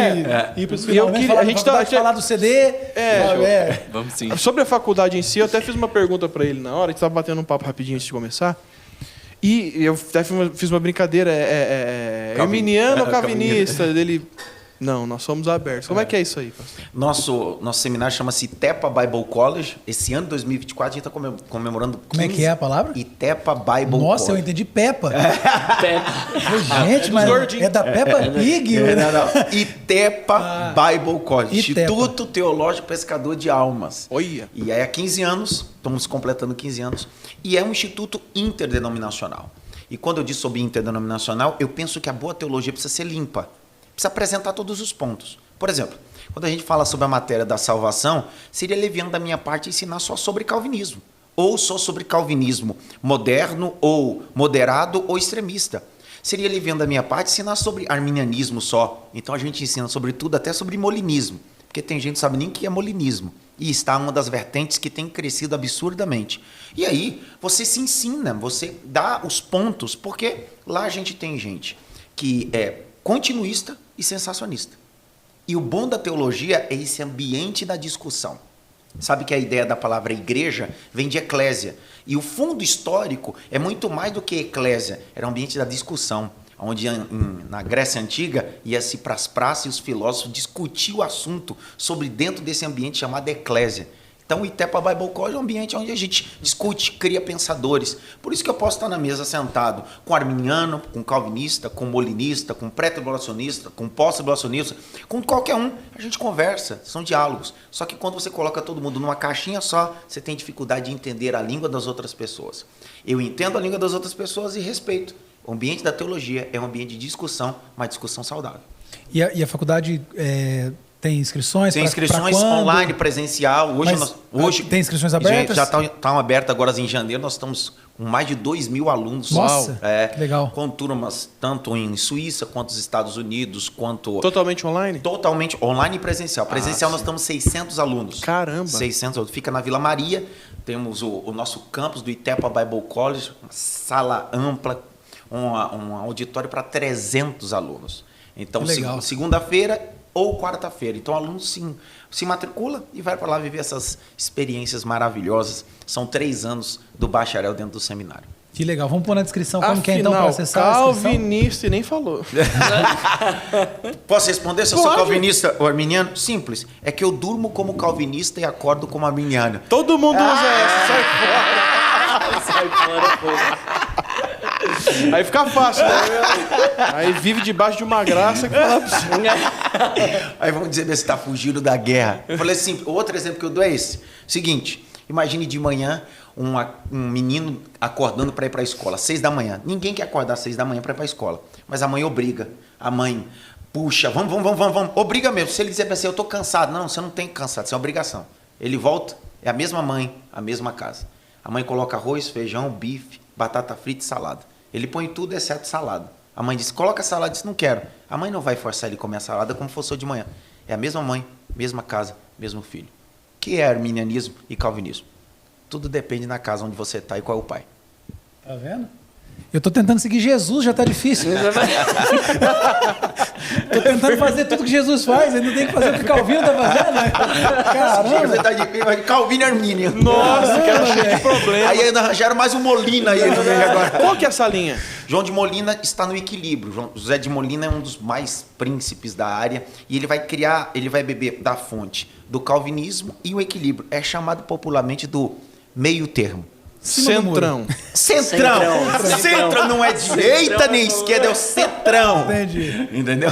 ir para os E eu finalmente, queria- falar a da gente faculdade, tá- falar do CD. Vamos sim. Sobre a faculdade em si, eu até fiz uma pergunta para ele na hora, a gente estava batendo um papo rapidinho antes de começar. E eu até fiz uma brincadeira, arminiano ou calvinista? Dele, não, nós somos abertos. Como é que é isso aí, pastor? Nosso seminário chama-se Itepa Bible College. Esse ano, 2024, a gente está comemorando 15... Como é que é a palavra? Itepa Bible Nossa, eu College. entendi Peppa. Pé. Gente, mas gordinhos. é da Peppa Pig? Não. Itepa Bible College. Itepa. Instituto Teológico Pescador de Almas. Olha. E aí há 15 anos, estamos completando 15 anos, e é um instituto interdenominacional. E quando eu digo sobre interdenominacional, eu penso que a boa teologia precisa ser limpa, precisa apresentar todos os pontos. Por exemplo, quando a gente fala sobre a matéria da salvação, seria leviano da minha parte ensinar só sobre calvinismo, ou só sobre calvinismo moderno, ou moderado, ou extremista. Seria leviano da minha parte ensinar sobre arminianismo só. Então a gente ensina sobre tudo, até sobre molinismo. Porque tem gente que não sabe nem o que é molinismo. E está uma das vertentes que tem crescido absurdamente. E aí, você se ensina, você dá os pontos, porque lá a gente tem gente que é continuista e sensacionista. E o bom da teologia é esse ambiente da discussão. Sabe que a ideia da palavra igreja vem de eclésia. E o fundo histórico é muito mais do que eclésia. Era o ambiente da discussão, onde na Grécia Antiga ia-se para as praças e os filósofos discutiam o assunto sobre dentro desse ambiente chamado eclésia. Então o Itepa Bible College é um ambiente onde a gente discute, cria pensadores. Por isso que eu posso estar na mesa sentado com arminiano, com calvinista, com molinista, com pré-tribulacionista, com pós-tribulacionista, com qualquer um. A gente conversa, são diálogos. Só que quando você coloca todo mundo numa caixinha só, você tem dificuldade de entender a língua das outras pessoas. Eu entendo a língua das outras pessoas e respeito. O ambiente da teologia é um ambiente de discussão, uma discussão saudável. E a faculdade tem inscrições? Tem pra inscrições quando? online, presencial. Hoje tem inscrições abertas? Já estão abertas agora em janeiro. Nós estamos com mais de 2.000 alunos. Nossa, que legal. Com turmas tanto em Suíça, quanto nos Estados Unidos, quanto... Totalmente online? Totalmente online e presencial. Presencial nós estamos 600 alunos. Caramba! 600 alunos. Fica na Vila Maria. Temos o nosso campus do Itepa Bible College, uma sala ampla, um auditório para 300 alunos. Então, legal. segunda-feira ou quarta-feira. Então, o aluno se matricula e vai para lá viver essas experiências maravilhosas. São 3 anos do bacharel dentro do seminário. Que legal. Vamos pôr na descrição como que é então para acessar a inscrição? calvinista e nem falou. Posso responder se eu Pode. sou calvinista ou arminiano? Simples. É que eu durmo como calvinista e acordo como arminiano. Todo mundo usa essa, sai fora. Sai fora, pô. Aí fica fácil, né? Aí vive debaixo de uma graça que fala pra você. Aí vamos dizer, você está fugindo da guerra. Eu falei assim, outro exemplo que eu dou é esse. Seguinte, imagine de manhã um menino acordando para ir para a escola, 6 da manhã. Ninguém quer acordar às 6 da manhã para ir para a escola. Mas a mãe obriga. A mãe puxa, vamos. Obriga mesmo. Se ele dizer para você, eu estou cansado. Não, você não tem cansado, isso é obrigação. Ele volta, é a mesma mãe, a mesma casa. A mãe coloca arroz, feijão, bife, batata frita e salada. Ele põe tudo exceto salada. A mãe diz, coloca salada, diz, não quero. A mãe não vai forçar ele a comer a salada como fosse de manhã. É a mesma mãe, mesma casa, mesmo filho. O que é arminianismo e calvinismo? Tudo depende na casa onde você está e qual é o pai. Tá vendo? Eu tô tentando seguir Jesus, já tá difícil. Tô tentando fazer tudo que Jesus faz, ainda tem que fazer o que Calvino tá fazendo. Caramba. Você tá de Calvino e Armínio. Nossa, que era cheio de problema. Aí ainda arranjaram mais um Molina aí no meio agora. Qual que é essa linha? João de Molina está no equilíbrio. José de Molina é um dos mais príncipes da área e ele vai beber da fonte do calvinismo e o equilíbrio. É chamado popularmente do meio termo. Centrão. Centrão não é direita nem esquerda, é o centrão. Entendi. Entendeu?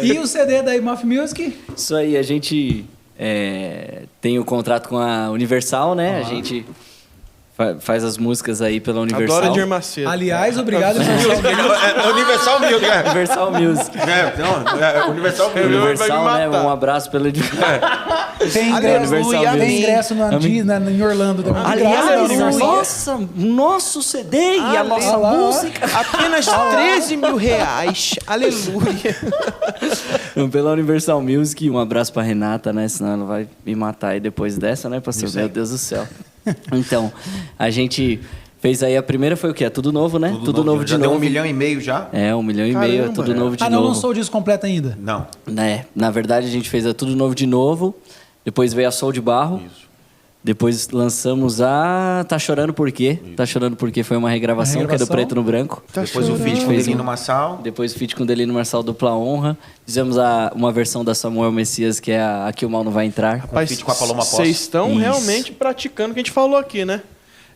E o CD da Imaf Music? Isso aí, a gente tem o contrato com a Universal, né? A gente faz as músicas aí pela Universal. Adoro Edir Macedo. Aliás, obrigado. Universal Music. Universal Music. Universal Music. Universal, vai me né? matar. Um abraço pela Tem Universal ingresso no em Orlando também. Aliás, nosso CD e a nossa música. Apenas 13 mil reais. Aleluia. Pela Universal Music, um abraço pra Renata, né? Senão ela vai me matar aí depois dessa, né, pastor? Meu Deus do céu. Então, a gente fez aí, a primeira foi o quê? É Tudo Novo, né? Tudo novo de já novo. Deu 1,5 milhão já? É, 1,5 milhão, é Tudo Novo de Ah, não novo. lançou o disco completo ainda? Não. Na verdade, a gente fez a Tudo Novo de novo, depois veio a Sol de Barro. Isso. Depois lançamos a Tá Chorando Por Quê? Tá Chorando Por Quê foi uma regravação, que é do Preto no Branco. Depois o feat com Fez Delino Marçal. Depois o feat com Delino Marçal, Dupla Honra. Fizemos uma versão da Samuel Messias, que é Aqui o Mal Não Vai Entrar. Rapaz, feat com a Paloma Posse. vocês estão Isso. realmente praticando o que a gente falou aqui, né?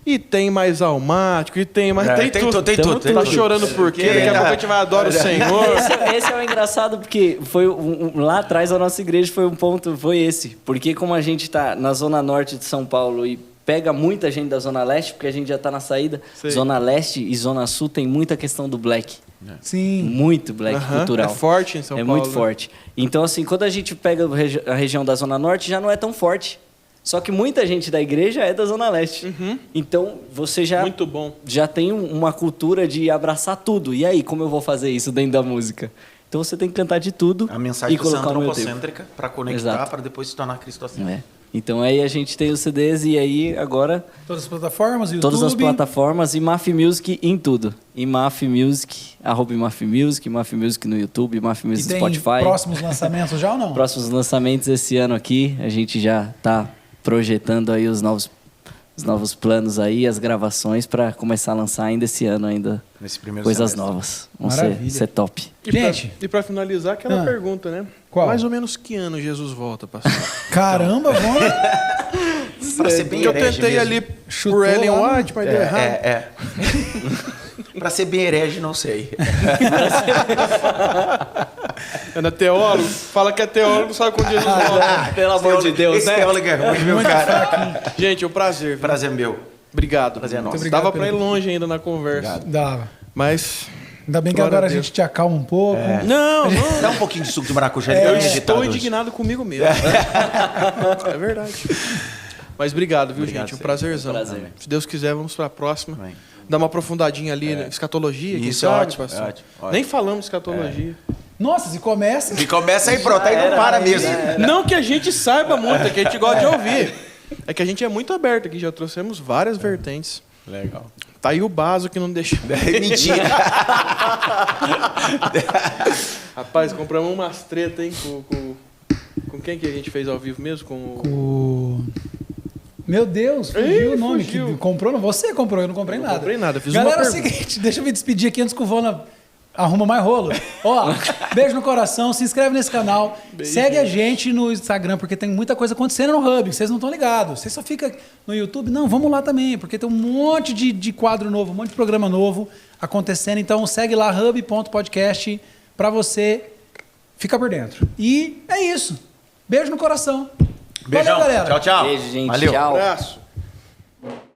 E tem mais almático, e tem mais... tem tudo. Tem tudo. Tá chorando por quê? Daqui a pouco a gente vai adorar o Senhor. Esse é o engraçado, porque foi lá atrás a nossa igreja foi um ponto, foi esse. Porque como a gente tá na zona norte de São Paulo e pega muita gente da zona leste, porque a gente já tá na saída, Sei. zona leste e zona sul tem muita questão do black. Sim. Muito black cultural. É forte em São Paulo. É muito né? forte. Então, assim, quando a gente pega a região da zona norte, já não é tão forte. Só que muita gente da igreja é da zona leste. Então, você Muito bom. já tem uma cultura de abraçar tudo. E aí, como eu vou fazer isso dentro da música? Então, você tem que cantar de tudo A mensagem e precisa ser colocar no meu tempo. antropocêntrica para conectar, Exato. para depois se tornar cristocêntrica. É. Então, aí a gente tem os CDs e aí, agora, Todas as plataformas, YouTube. todas as plataformas e Imaf Music em tudo. Imaf Music, @Imaf Music, Imaf Music no YouTube, Imaf E Music tem no Spotify. próximos lançamentos já ou não? Próximos lançamentos esse ano aqui, a gente já está projetando aí os novos planos aí, as gravações para começar a lançar ainda esse ano ainda Nesse primeiro coisas semestre. novas. Vão Maravilha. ser top. Gente. E pra finalizar, aquela pergunta, né? Qual? Mais ou menos que ano Jesus volta, pastor? Caramba, vamos. Para ser bem Porque eu herege tentei mesmo. ali Chutou por Ellen lá, White, mas deu errado. Para ser bem herege, não sei. Ana teólogo, fala que é teólogo, sabe quando Jesus volta. Pelo amor de Deus, Esse né? teólogo é ruim, meu cara. Gente, é um prazer. viu? Prazer meu. Obrigado. Prazer é nosso. Muito obrigado Dava pra ir pelo- longe ainda na conversa. Dava. Mas... Ainda bem que Glória agora a a Deus. gente te acalma um pouco. Não, não. Dá um pouquinho de suco de maracujá. Eu ele estou hoje. indignado comigo mesmo. É verdade. Mas obrigado, viu, Obrigado, gente? Um Senhor. prazerzão. Prazer. Se Deus quiser, vamos para a próxima. Amém. Dar uma aprofundadinha ali na escatologia. quem Isso é sabe, ótimo, pastor? é ótimo, ótimo. Nem falamos de escatologia. Nossa, se começa. E começa aí, pronto. Aí não para mesmo. Não que a gente saiba muito, é que a gente gosta de ouvir. É que a gente é muito aberto aqui, já trouxemos várias vertentes. Legal. Tá aí o Baso que não deixa. Mentira. Rapaz, compramos umas treta, hein? Com quem que a gente fez ao vivo mesmo? Com o... Meu Deus, fugiu Ih, o nome. fugiu. Que comprou? Não, você comprou, eu não comprei nada. comprei nada, fiz Galera, uma é o seguinte, deixa eu me despedir aqui antes que o Vona arruma mais rolo. Ó, beijo no coração, se inscreve nesse canal, segue a gente no Instagram, porque tem muita coisa acontecendo no Hub, vocês não estão ligados. Vocês só ficam no YouTube, não, vamos lá também, porque tem um monte de quadro novo, um monte de programa novo acontecendo. Então segue lá, hub.podcast, pra você ficar por dentro. E é isso. Beijo no coração. Beijão. Valeu, galera. Tchau, tchau. Beijo, gente. Valeu. Tchau. Abraço.